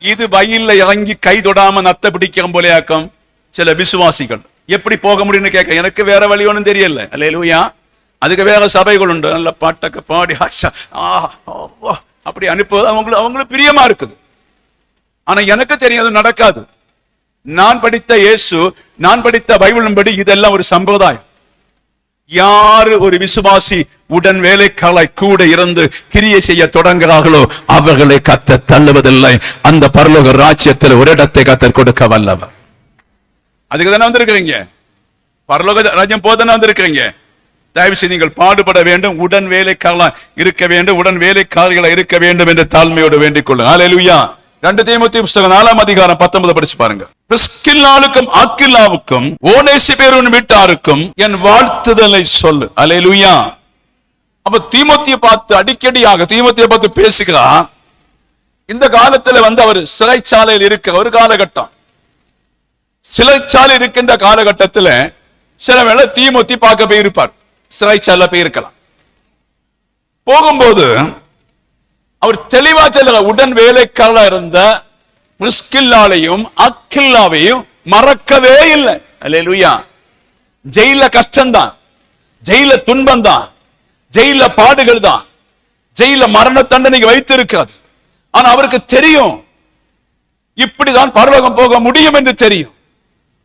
இது வயல்ல இறங்கி கை தொடாம நத்த பிடிக்கிற போலயாக்கும் சில விசுவாசிகள். எப்படி போக முடியும்னு கேட்க எனக்கு வேற வழி ஒன்றும் தெரியல. அல்லேலூயா. அதுக்கு வேற சபைகள் உண்டு, நல்ல பாட்டக்க பாடி அப்படி அனுப்புவது அவங்களுக்கு பிரியமா இருக்குது. ஆனா எனக்கு தெரியும் அது நடக்காது. நான் படித்த இயேசு, நான் படித்த பைபிளின் படி இதெல்லாம் ஒரு சம்பிரதாயம். யாரு ஒரு விசுவாசி உடன் வேலைக்காரராய் கூட இருந்து கிரியை செய்ய தொடங்குகிறார்களோ அவர்களை கர்த்தர் தள்ளுவதில்லை. அந்த பரலோக ராஜ்யத்தில் ஒரு இடத்தை கர்த்தர் கொடுக்க வல்லவர். அதுக்கு தானே வந்திருக்கிறீங்க, பரலோக ராஜ்யம் போதானே வந்திருக்கிறீங்க. தயவு செய்து நீங்கள் பாடுபட வேண்டும், உடன் வேலைக்காரர்களா இருக்க வேண்டும், உடன் வேலைக்காரர்களா இருக்க வேண்டும் என்று தாழ்மையோடு வேண்டிக் கொள்ளுங்க. அல்லேலூயா. 2 தீமோத்தேயு புத்தகம் 4ஆம் அதிகாரம் 19 படிச்சு பாருங்க. பிரிஸ்கில்லாவுக்கும் ஆக்கில்லாவுக்கும் ஓனேசிபேரின் வீட்டாருக்கும் என் வாழ்த்துதலை சொல்லு. அல்லேலூயா. அப்ப தீமோத்தேயுவை பார்த்து அடிக்கடியாக தீமோத்தேயுவை பார்த்து பேசுகிறார். இந்த காலத்துல வந்து அவர் சிறைச்சாலையில் இருக்கிற ஒரு காலகட்டம். சிறைச்சாலை இருக்கின்ற காலகட்டத்துல சில வேளை தீமோத்தேயு பார்க்க போயிருப்பார், சிறைச்சாலை போயிருக்கலாம். போகும்போது அவர் தெளிவா சொல்ல, உடன் வேலைக்காரா இருந்த பிரிஸ்கில்லாவையும் அக்கில்லாவையும் மறக்கவே இல்லை. அல்லேலூயா. ஜெயில கஷ்டம்தான், ஜெயில துன்பம் தான், ஜெயில பாடுகள் தான், ஜெயில மரண தண்டனைக்கு வைத்திருக்காது. ஆனா அவருக்கு தெரியும் இப்படிதான் பரலோகம் போக முடியும் என்று தெரியும்.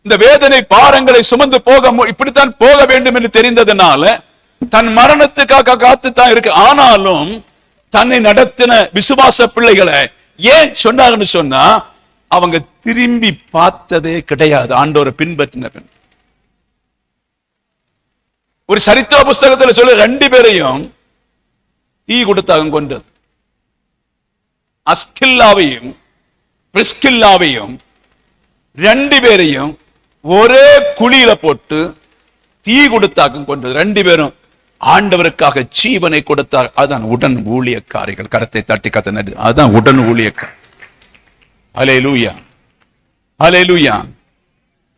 இந்த வேதனை பாரங்களை சுமந்து போக இப்படித்தான் போக வேண்டும் என்று தெரிந்ததுனால தன் மரணத்துக்காக காத்துத்தான் இருக்கு. ஆனாலும் தன்னை நடத்தின விசுவாச பிள்ளைகளை ஏன் சொன்னாங்கன்னு சொன்னா, அவங்க திரும்பி பார்த்ததே கிடையாது ஆண்டவரை பின்பற்றின பின். ஒரு சரித்திர புஸ்தகத்தில் சொல்ல 2 பேரையும் தீ கொடுத்தாங்க கொண்டது. அஸ்கில்லாவையும் பிரிஸ்கில்லாவையும் 2 பேரையும் ஒரே குழியில போட்டு தீ கொடுத்தாங்க கொண்டது. 2 பேரும் ஆண்டவருக்காக ஜீவனை கொடுத்தார். அதான் உடன் ஊழியக்காரிகள். கரத்தை தட்டி கத்தனது, அதான் உடன் ஊழியக்கார். அல்லேலூயா அல்லேலூயா.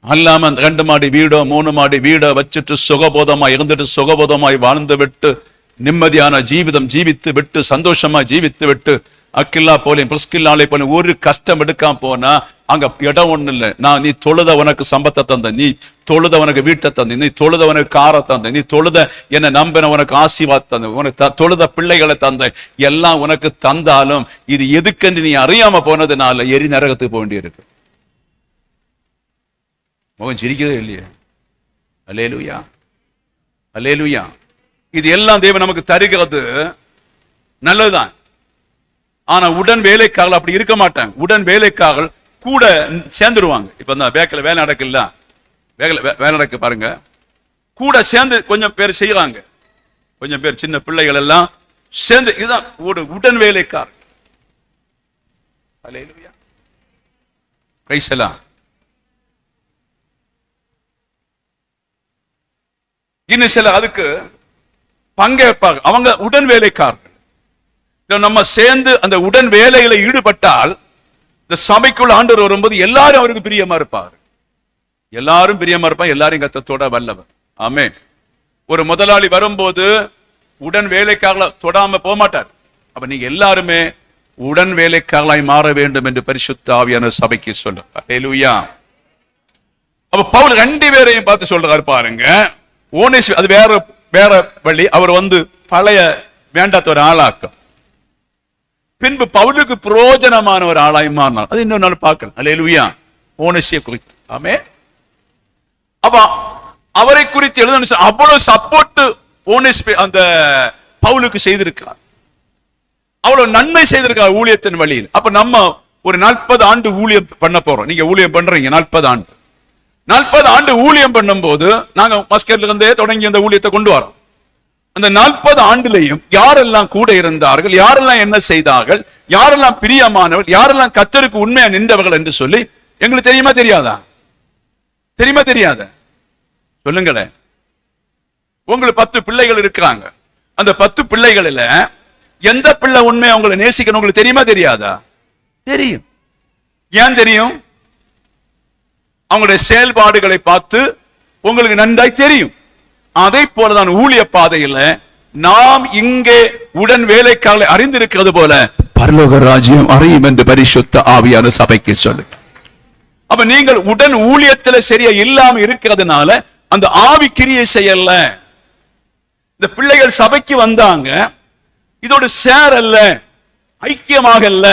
அல்லாம 2 மாடி வீடோ 3 மாடி வீடோ வச்சுட்டு சுகபோதமாய் இருந்துட்டு சுகபோதமாய் வாழ்ந்து விட்டு நிம்மதியான ஜீவிதம் ஜீவித்து விட்டு சந்தோஷமா ஜீவித்து விட்டு அக்கில்லா போல பிரிஸ்கில்லாலை போல ஒரு கஷ்டம் எடுக்காம போனா அங்க இடம் ஒண்ணு இல்லை. நான் நீ தொழுத உனக்கு சம்பத்தை தந்த, நீ தொழுத உனக்கு வீட்டை தந்த, நீ தொழுத உனக்கு காரை தந்த, நீ தொழுத என்ன நம்பின உனக்கு ஆசீர்வாத் தந்த, உனக்கு தொழுத பிள்ளைகளை தந்த, எல்லாம் உனக்கு தந்தாலும் இது எதுக்கென்று நீ அறியாம போனதுனால எரி நரகத்துக்கு போக வேண்டியிருக்கு. முகம் சிரிக்கதே இல்லையே. அல்லேலூயா அல்லேலூயா. இது எல்லாம் தேவன் நமக்கு தருகிறது நல்லதுதான். ஆனா உடன் வேலைக்காரர்கள் அப்படி இருக்க மாட்டாங்க. உடன் வேலைக்காரர்கள் கூட சேர்ந்துருவாங்க. இப்ப இந்த பேக்கில் வேலை நடக்குல்ல, வேலை நடக்கு பாருங்க, கூட சேர்ந்து கொஞ்சம் பேர் செய்யறாங்க, கொஞ்சம் பேர் சின்ன பிள்ளைகள் எல்லாம் சேர்ந்து, இதுதான் உடன் வேலைக்காரர். அல்லேலூயா, பிரைஸ் எல்லாம். இன்னும் சில அதுக்கு பங்கேற்பாங்க, அவங்க உடன் வேலைக்காரர்கள். நம்ம சேர்ந்து அந்த உடன் வேலையில ஈடுபட்டால் இந்த சபைக்குள்ள ஆண்டவர் வரும்போது எல்லாரும் அவருக்கு பிரியமா இருப்பார், எல்லாரும் பிரியமா இருப்பாங்க, எல்லாரும் கத்தத்தோட வல்லவர். ஆமென். ஒரு முதலாளி வரும்போது உடன் வேலைக்காரர்கள தொடாம போக மாட்டார். அப்ப நீங்க எல்லாருமே உடன் வேலைக்காரர்களாய் மாற வேண்டும் என்று பரிசுத்த ஆவியான சபைக்கு சொல்ற. அல்லேலூயா. அப்ப பவுல் ரெண்டு பேரையும் பார்த்து சொல்றாரு பாருங்க. ஓனேஸ் அது வேற வழி, அவர் பழைய வேண்டாத்த ஒரு ஆளாக்கம், பின்பு பவுலுக்கு பிரயோஜனமான ஒரு ஆளாய் மாறினார். அது இன்னொரு நாள் பார்க்கலாம். அல்லேலூயா. ஓனேசிய குறித்து. ஆமென். அப்ப அவரை குறித்து எழுத அவ்வளவு சப்போர்ட் ஓனேஸ் அந்த பவுலுக்கு செய்திருக்கார், அவ்வளவு நன்மை செய்திருக்கார் ஊழியத்தின் வழியில். அப்ப நம்ம ஒரு 40 ஆண்டு ஊழியம் பண்ண போறோம். நீங்க ஊழியம் பண்றீங்க 40 ஆண்டு ஊழியம் பண்ணும் போது நாங்க மஸ்கட்ல இருந்தே தொடங்கி அந்த ஊழியத்தை கொண்டு வரோம். அந்த 40 ஆண்டுலையும் யாரெல்லாம் கூட இருந்தார்கள், யாரெல்லாம் என்ன செய்தார்கள், யாரெல்லாம் பிரியமானவர்கள், யாரெல்லாம் கர்த்தருக்கு உண்மையா நின்றவர்கள் என்று சொல்லி எங்களுக்கு தெரியுமா தெரியாதா? தெரியுமா தெரியாத? சொல்லுங்களேன். உங்களுக்கு 10 பிள்ளைகள் இருக்கிறாங்க. அந்த 10 பிள்ளைகளில் எந்த பிள்ளை உண்மையா உங்களை நேசிக்கணும் உங்களுக்கு தெரியுமா தெரியாதா? தெரியும். ஏன் தெரியும்? அவங்களுடைய செயல்பாடுகளை பார்த்து உங்களுக்கு நன்றாய் தெரியும். அதை போலதான் ஊழிய பாதையில் நாம் இங்கே உடன் வேலைக்காரர்களை அறிந்திருக்கிறது போல பரலோக ராஜ்யம் அறியும் என்று பரிசுத்த ஆவியான சபைக்கு சொல்லு. அப்ப நீங்கள் உடன் ஊழியத்தில் சரியா இல்லாம இருக்கிறதுனால அந்த ஆவி கிரியை செய்யல. இந்த பிள்ளைகள் சபைக்கு வந்தாங்க, இதோடு சேரல்ல, ஐக்கியமாக இல்ல.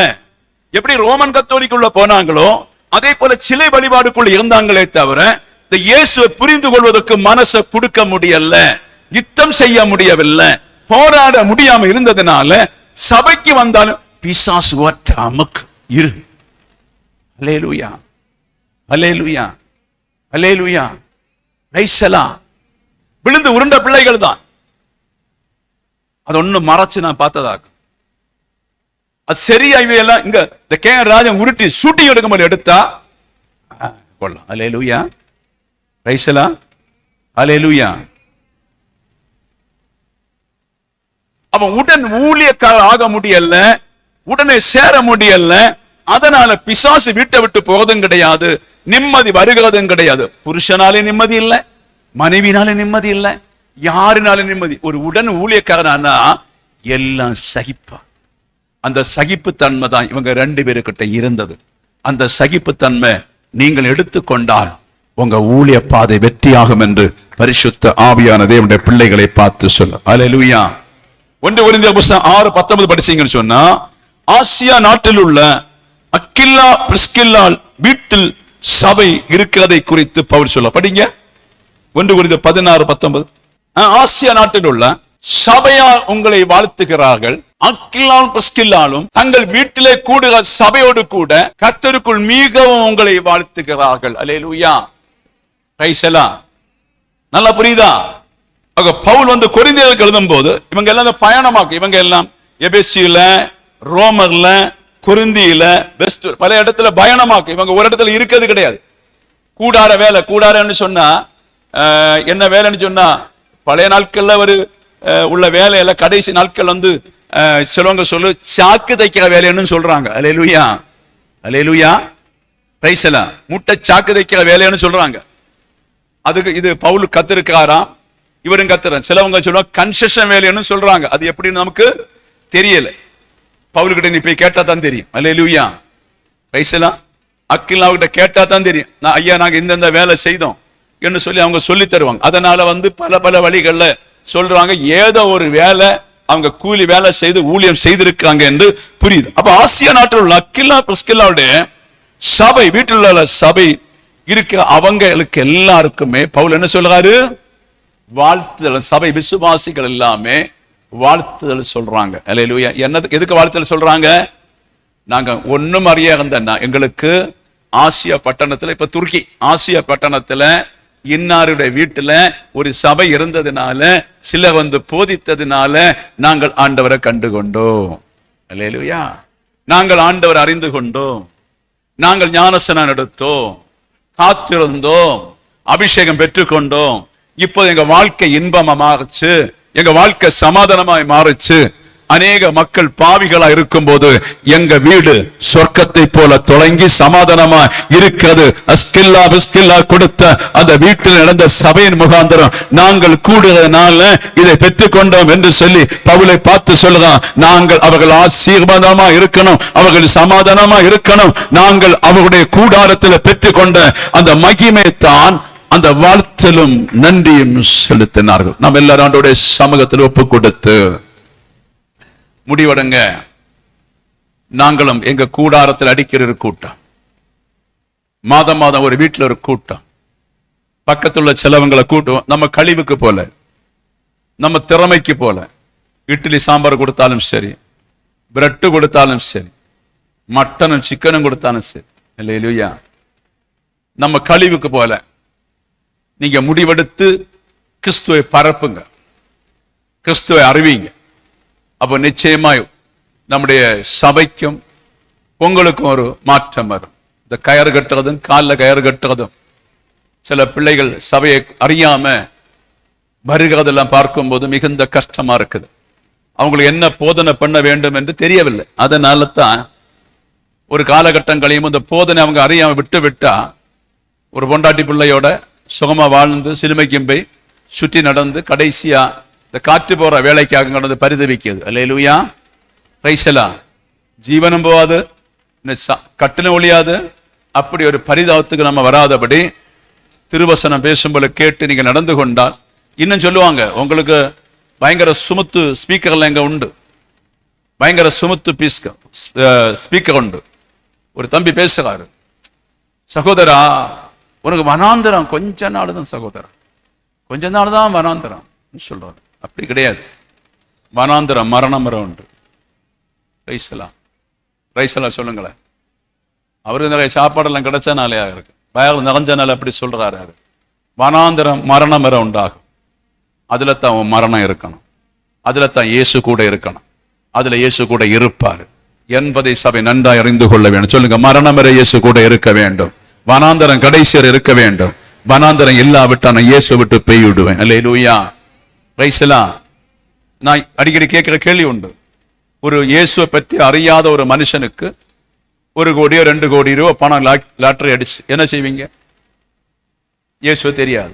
எப்படி ரோமன் கத்தோலிக்குள்ள போனாங்களோ அதே போல சிலை வழிபாடுக்குள்ள இருந்தாங்களே தவிர இந்த இயேசுவை புரிந்து கொள்வதற்கு மனசை கொடுக்க முடியல, யுத்தம் செய்ய முடியவில்லை, போராட முடியாம இருந்ததுனால சபைக்கு வந்தாலும் பிசாசு ஒற்ற அமுக்கு இரு. அல்லேலூயா, அல்லேலூயா, அல்லேலூயா. விழுந்து உருண்ட பிள்ளைகள் தான். அது ஒண்ணு மறைச்சு நான் பார்த்ததாக்கும். அது சரியா இவையெல்லாம் இங்க இந்த கே ராஜன் உருட்டி ஷூட்டிங் எடுக்கும்போது எடுத்தா கொள்ளலாம். அல்லேலூயா, ரைசலா, அல்லேலூயா. அப்ப உடன் ஊழியக்கார ஆக முடியல, உடனே சேர முடியல. அதனால பிசாசு வீட்டை விட்டு போவதும் கிடையாது, நிம்மதி வருகிறதும் கிடையாது. புருஷனாலே நிம்மதி இல்லை, மனைவினாலே நிம்மதி இல்லை, யாருனாலே நிம்மதி. ஒரு உடன் ஊழியக்காரனா எல்லாம் சகிப்பா. அந்த சகிப்புத்தன்மை தான் இவங்க 2 பேருக்கிட்ட இருந்தது. அந்த சகிப்புத்தன்மை நீங்கள் எடுத்துக்கொண்டால் உங்க ஊழிய பாதை வெற்றியாகும் என்று பரிசுத்த ஆவியான தேவனுடைய பிள்ளைகளை பார்த்து சொல்ல. அல்லேலூயா. 1 கொரிந்தியர் புத்தகம் 6:19 படிச்சீங்கன்னு சொன்னா, ஆசியா நாட்டில் உள்ள அக்கில்லா பிரிஸ்கில்லாள் வீட்டில் சபை இருக்கிறதை குறித்து பவுல் சொல்ல. படிங்க 1 கொரிந்தியர் 16:19. ஆசியா நாட்டில் உள்ள சபையார் உங்களை வாழ்த்துகிறார்கள், அக்கில்லாலும் பிரிஸ்கில்லாலும் தங்கள் வீட்டிலே கூடுகிற சபையோடு கூட கர்த்தருக்குள் மிகவும் உங்களை வாழ்த்துகிறார்கள். அல்லேலூயா, பிரைஸ் எல்லாம். நல்லா புரியுதா? பவுல் கொரிந்தியருக்கு எழுதும் போது இவங்க எல்லாம் பயணமாக்கு, இவங்க எல்லாம் எபேசியில, ரோமர்ல, கொரிந்தியில, வெஸ்ட் பல இடத்துல பயணமாக்கு. இவங்க ஒரு இடத்துல இருக்கிறது கிடையாது. கூடார வேலை, கூடாரன்னு சொன்னா என்ன வேலைன்னு சொன்னா, பழைய நாட்கள்ல ஒரு உள்ள வேலையில கடைசி நாட்கள் சிலவங்க சொல்லு சாக்கு தைக்கிற வேலைன்னு சொல்றாங்க. அல்லேலூயா, அல்லேலூயா, பிரைஸ் எல்லாம். முட்டை சாக்கு தைக்கிற வேலைன்னு சொல்றாங்க. அதுக்கு இது பவுல் கத்திருக்காராம், இவரும் கத்துறான். சிலவங்க சொல்லுவாங்க கன்ஸ்ட்ரக்ஷன் வேலைன்னு சொல்றாங்க. அது எப்படின்னு நமக்கு தெரியல. பவுல்கிட்ட நீ போய் கேட்டா தான் தெரியும். அல்லேலூயா, பிரைஸ் எல்லாம். அக்கில்லாவுக்கிட்ட கேட்டா தான் தெரியும். நான் ஐயா நாங்க இந்த வேலை செய்தோம் என்று சொல்லி அவங்க சொல்லி தருவாங்க. அதனால பல பல வழிகள்ல சொல்றாங்க. ஏதோ ஒரு வேலை அவங்க கூலி வேலை செய்து ஊழியம் செய்திருக்காங்க என்று புரியுது. அப்ப ஆசியா நாட்டில் உள்ள அக்கில்லா பிரிஸ்கில்லாவுடைய சபை, வீட்டில் உள்ள சபை இருக்கிற அவங்களுக்கு எல்லாருக்குமே பவுல் என்ன சொல்றாரு? வாழ்த்துதல். சபை விசுவாசிகள் எல்லாமே வாழ்த்துதல் சொல்றாங்க. அல்லேலூயா. எதுக்கு வாழ்த்துதல் சொல்றாங்க? நாங்க ஒன்னும் அறியாத எங்களுக்கு ஆசியா பட்டணத்துல, இப்ப துருக்கி ஆசியா பட்டணத்துல இன்னாருடைய வீட்டுல ஒரு சபை இருந்ததுனால, சிலர் வந்து போதித்ததுனால நாங்கள் ஆண்டவரை கண்டு கொண்டோம். அல்லேலூயா. நாங்கள் ஆண்டவரை அறிந்து கொண்டோம், நாங்கள் ஞானஸ்நானம் எடுத்தோம், காத்திருந்தோம், அபிஷேகம் பெற்றுக்கொண்டோம். இப்போது எங்க வாழ்க்கை இன்பமாச்சு, எங்க வாழ்க்கை சமாதானமாய் மாறுச்சு. அநேக மக்கள் பாவிகளா இருக்கும் போது எங்க வீடு சொர்க்கத்தை போல தொடங்கி சமாதானமா இருக்கிறது. அஸ்கில்லா கொடுத்த அந்த வீட்டில் நடந்த சபையின் முகாந்திரம் நாங்கள் கூடுறதுனால இதை பெற்றுக்கொண்டோம் என்று சொல்லி பவுலை பார்த்து சொல்லுறான். நாங்கள் அவர்கள் ஆசீர்வாதமா இருக்கணும், அவர்கள் சமாதானமா இருக்கணும். நாங்கள் அவருடைய கூடாரத்தில் பெற்றுக்கொண்ட அந்த மகிமை தான் அந்த வாழ்த்தலும் நன்றியும் செலுத்தினார்கள். நாம் எல்லாரும் ஆண்டவருடைய சமூகத்தில் ஒப்பு கொடுத்து முடிவடங்க. நாங்களும் எங்க கூடாரத்தில் அடிக்கிற ஒரு கூட்டம், மாதம் மாதம் ஒரு வீட்டில் ஒரு கூட்டம், பக்கத்துள்ள செலவங்களை கூட்டம். நம்ம கழிவுக்கு போல, நம்ம திறமைக்கு போல, இட்லி சாம்பார் கொடுத்தாலும் சரி, பிரெட்டு கொடுத்தாலும் சரி, மட்டனும் சிக்கனும் கொடுத்தாலும் சரி, இல்லையா, நம்ம கழிவுக்கு போல நீங்க முடிவெடுத்து கிறிஸ்துவை பரப்புங்க, கிறிஸ்துவை அறிவிங்க. அப்போ நிச்சயமாய் நம்முடைய சபைக்கும் உங்களுக்கும் ஒரு மாற்றம் வரும். இந்த கயறு கட்டுறதும் காலில் கயறு கட்டுறதும், சில பிள்ளைகள் சபையை அறியாம வருகிறதெல்லாம் பார்க்கும்போது மிகுந்த கஷ்டமா இருக்குது. அவங்களுக்கு என்ன போதனை பண்ண வேண்டும் என்று தெரியவில்லை. அதனால தான் ஒரு காலகட்டம் கழியும் இந்த போதனை அவங்க அறியாம விட்டு விட்டா ஒரு பொண்டாட்டி பிள்ளையோட சுகமா வாழ்ந்து சிலுமைக்கும் போய் சுற்றி நடந்து கடைசியா இந்த காற்று போற வேலைக்காக நடந்து பரிதவிக்கிறது. அல்லேலூயா. ரைசலா. ஜீவனம் போகாது, கட்டின ஒழியாது. அப்படி ஒரு பரிதாபத்துக்கு நம்ம வராதபடி திருவசனம் பேசும்போது கேட்டு நீங்க நடந்து கொண்டால், இன்னும் சொல்லுவாங்க உங்களுக்கு பயங்கர சுமுத்து ஸ்பீக்கர்ல எங்க உண்டு, பயங்கர சுமுத்து ஸ்பீக்கர் உண்டு. ஒரு தம்பி பேசுறாரு, சகோதரா உனக்கு வனாந்தரம் கொஞ்ச நாள் தான் சகோதரா, கொஞ்ச நாள் தான் வனாந்தரம் சொல்றாரு. அப்படி கிடையாது. வனாந்தரம் மரணம் வர உண்டு. ரைசலா சொல்லுங்களேன். அவருக்கு நிறைய சாப்பாடெல்லாம் கிடைச்சனாலே இருக்கு, வயல் நிறைஞ்சனால அப்படி சொல்றாரு. வனாந்தரம் மரணம் வர உண்டாகும். அதுல தான் மரணம் இருக்கணும், அதுல தான் இயேசு கூட இருக்கணும், அதுல இயேசு கூட இருப்பாரு என்பதை சபை நன்றாய் அறிந்து கொள்ள வேண்டும். சொல்லுங்க, மரணம் வரை இயேசு கூட இருக்க வேண்டும், வனாந்தரம் கடைசியர் இருக்க வேண்டும். வனாந்தரம் இல்லாவிட்டா நான் இயேசு விட்டு பெய் விடுவேன். அல்லேலூயா. ரைசலா. நான் அடிக்கடி கேட்கிற கேள்வி உண்டு, ஒரு இயேசுவை பற்றி அறியாத ஒரு மனுஷனுக்கு 1 கோடியோ 2 கோடி ரூபா பணம் லாட்டரி அடிச்சு என்ன செய்வீங்க? இயேசுவை தெரியாது,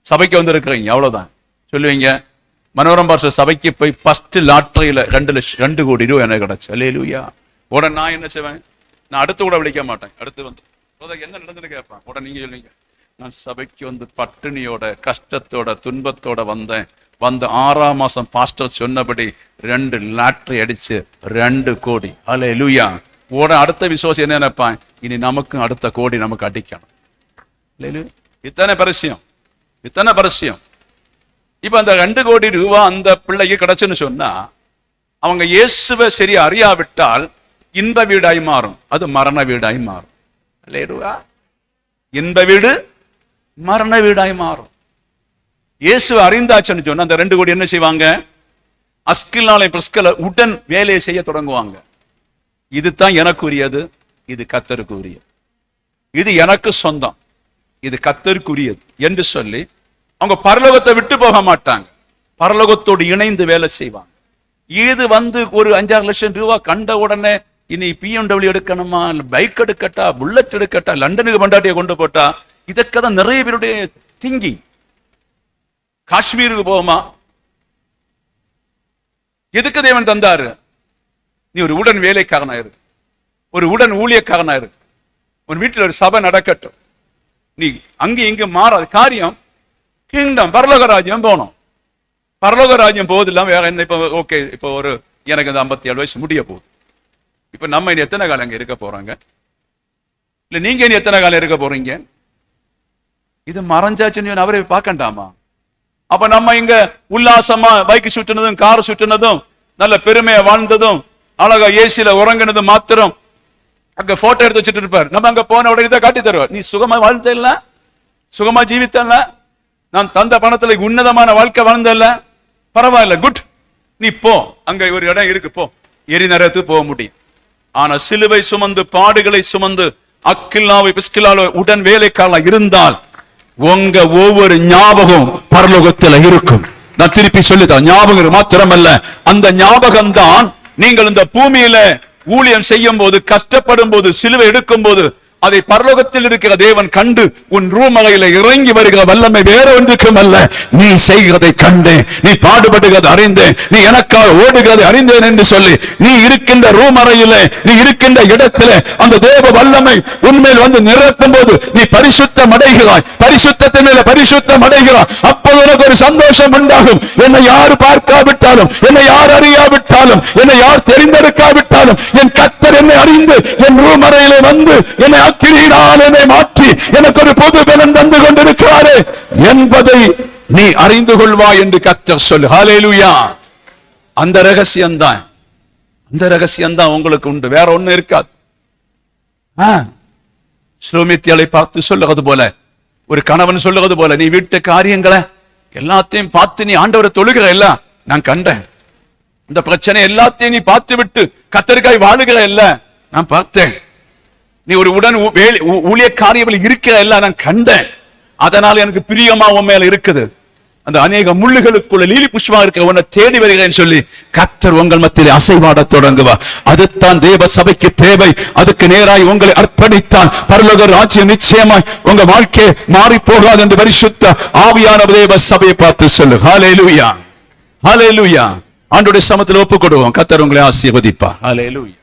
சபைக்கு வந்து இருக்கிறீங்க, அவ்வளவுதான் சொல்லுவீங்க. மனோரம் பாஷ சபைக்கு போய் ஃபர்ஸ்ட் லாட்டரியில 2 கோடி ரூபா எனக்கு கிடைச்சு. அல்லேலூயா. உடனே நான் என்ன செய்வேன்? நான் அடுத்து கூட விളിக்க மாட்டேன். அடுத்து வந்து என்ன நடந்துன்னு கேட்பேன். உடனே நீங்க சொல்லுவீங்க, நான் சபைக்கு வந்து பட்டினியோட கஷ்டத்தோட துன்பத்தோட வந்தேன். வந்து 6ஆம் மாசம் பாஸ்டர் சொன்னபடி 2 லாட்டரி அடிச்சு 2 கோடி. அல்லேலூயா. உடனே அடுத்த விசுவாசி என்ன நினைப்பான்? இனி நமக்கும் அடுத்த கோடி நமக்கு அடிக்கணும். இத்தனை பரிசியம், இத்தனை பரிசியம். இப்ப அந்த 2 கோடி ரூபா அந்த பிள்ளைக்கு கிடைச்சுன்னு சொன்னா, அவங்க இயேசுவை சரி அறியாவிட்டால் இன்ப வீடாய் மாறும், அது மரண வீடாய் மாறும். அல்லேலூயா. இன்ப வீடு மரண வீடாய் மாறும். இயேசுவை அறிந்தாச்சுன்னு சொன்னா அந்த 2 கோடி என்ன செய்வாங்க? அஸ்கில்லாலை பிரிஸ்கல உடன் வேலையை செய்ய தொடங்குவாங்க. இதுதான் எனக்கு உரியது, இது கர்த்தருக்கு உரியது, இது எனக்கு சொந்தம், இது கர்த்தருக்கு உரியது என்று சொல்லி அவங்க பரலோகத்தை விட்டு போக மாட்டாங்க, பரலோகத்தோடு இணைந்து வேலை செய்வாங்க. இது வந்து ஒரு 5-6 லட்சம் ரூபாய் கண்ட உடனே இனி BMW எடுக்கணுமா, பைக் எடுக்கட்டா, புல்லட் எடுக்கட்டா, லண்டனுக்கு பண்டாட்டியை கொண்டு போட்டா, இதற்கதான் நிறைய பேருடைய திங்கிங். காஷ்மீருக்கு போகுமா? எதுக்கு தேவன் தந்தாரு? நீ ஒரு உடன் வேலைக்காரனா இரு, ஒரு உடன் ஊழியக்காரனா இரு, உன் வீட்டில் ஒரு சபை நடக்கட்டும். நீ அங்கே இங்க மாறாத காரியம் கிங்டம், பரலோக ராஜ்யம் போனோம். பரலோக ராஜ்யம் போவதெல்லாம் வேற என்ன? இப்ப ஓகே, இப்போ ஒரு எனக்கு 57 வயசு முடிய போகுது. இப்ப நம்ம இனி எத்தனை காலம் அங்க இருக்க போறாங்க? இல்ல நீங்க இனி எத்தனை காலம் இருக்க போறீங்க? இது மறைஞ்சாச்சுன்னு அவரை பார்க்கண்டாமா? அப்ப நம்ம இங்க உல்லாசமா பைக் சுற்றினதும் கார் சுற்றினதும் நல்ல பெருமையா வாழ்ந்ததும் அழகா ஏசியில உறங்கினதும் மாத்திரம் அங்க போட்டோ எடுத்து வச்சுட்டு இருப்பார். நம்ம அங்க போன உடனே இதை காட்டி தருவார். நீ சுகமா வாழ்ந்தல்ல, சுகமா ஜீவித்தல்ல, நான் தந்த பணத்துல உன்னதமான வாழ்க்கை வாழ்ந்தல்ல, பரவாயில்ல, குட், நீ போ, அங்க ஒரு இடம் இருக்கு, போ, எரி நரகத்துக்கு போக முடியும். ஆனா சிலுவை சுமந்து பாடுகளை சுமந்து அக்கில்லாவை பிஸ்கில்லாவை உடன் வேலைக்கால இருந்தால் உங்க ஒவ்வொரு ஞாபகம் பரலோகத்தில் இருக்கும். நான் திருப்பி சொல்லிதான், ஞாபகம் மாத்திரமல்ல, அந்த ஞாபகம் தான் நீங்கள் இந்த பூமியில ஊழியம் செய்யும் போது, கஷ்டப்படும் போது, சிலுவை எடுக்கும் போது அதை பரலோகத்தில் இருக்கிற தேவன் கண்டு உன் ரூமறையில இறங்கி வருகிற வல்லமை வேற ஒன்றுக்கும் அல்ல. நீ செய்கிறதை கண்டேன், நீ பாடுபடுகிறதை அறிந்தேன், நீ எனக்காக ஓடுகிறதை அறிந்தேன் என்று சொல்லி நீ இருக்கின்ற ரூமறையில, நீ இருக்கின்ற இடத்துல அந்த தேவ வல்லமை உண்மையில் வந்து நிரப்பும் போது நீ பரிசுத்தம் அடைகிறாய், பரிசுத்தத்தின் மேல பரிசுத்தம் அடைகிறாய். அப்போது எனக்கு ஒரு சந்தோஷம் உண்டாகும். என்னை யாரு பார்க்காவிட்டாலும், என்னை யார் அறியாவிட்டாலும், என்னை யார் தெரிந்தெடுக்காவிட்டாலும் என் கர்த்தர் என்னை அறிந்து என் ரூமறையில வந்து என்னை அக்கினியினால் என்னை மாற்றி எனக்கு ஒரு புது பலன் தந்து கொண்டிருக்கிறாரே என்பதை நீ அறிந்து கொள்வாய் என்று கர்த்தர் சொல்லு. ஹல்லேலூயா. அந்த ரகசியம்தான், அந்த ரகசியம்தான் உங்களுக்கு உண்டு, வேற ஒண்ணு இருக்காது. ஸ்லோமித்தியாலை பார்த்து சொல்லுவது போல, ஒரு கணவன் சொல்லுவது போல, நீ வீட்டு காரியங்களை எல்லாத்தையும் பார்த்து நீ ஆண்டவரை தொழுகிற இல்ல, நான் கண்டேன். இந்த பிரச்சனை எல்லாத்தையும் நீ பார்த்து விட்டு கத்தரிக்காய் வாழுகிற இல்ல, நான் பார்த்தேன். நீ ஒரு உடன் ஊழிய காரியத்தில் இருக்கிற எல்லாம் நான் கண்டேன். அதனால எனக்கு பிரியமா உன் மேல இருக்குது. அந்த அநேக முள்ளுகளுக்குள்ள லீலி புஷ்பமா இருக்க உன்னை தேடி வருகிறேன்னு சொல்லி கர்த்தர் உங்கள் மத்தியிலே அசைவாட தொடங்குவார். அதுதான் தேவ சபைக்கு தேவை. அதுக்கு நேராய் உங்களை அர்ப்பணித்தான் பரலோக ராஜ்யம் நிச்சயமாய் உங்க வாழ்க்கை மாறி போகாது என்று பரிசுத்த ஆவியான தேவ சபையை பார்த்து சொல்லு. ஹல்லேலூயா, ஹல்லேலூயா. ஆண்டவருடைய சமத்தில் ஒப்புக் கொடுவோம். கர்த்தர் உங்களை ஆசீர்வதிப்பார். ஹல்லேலூயா.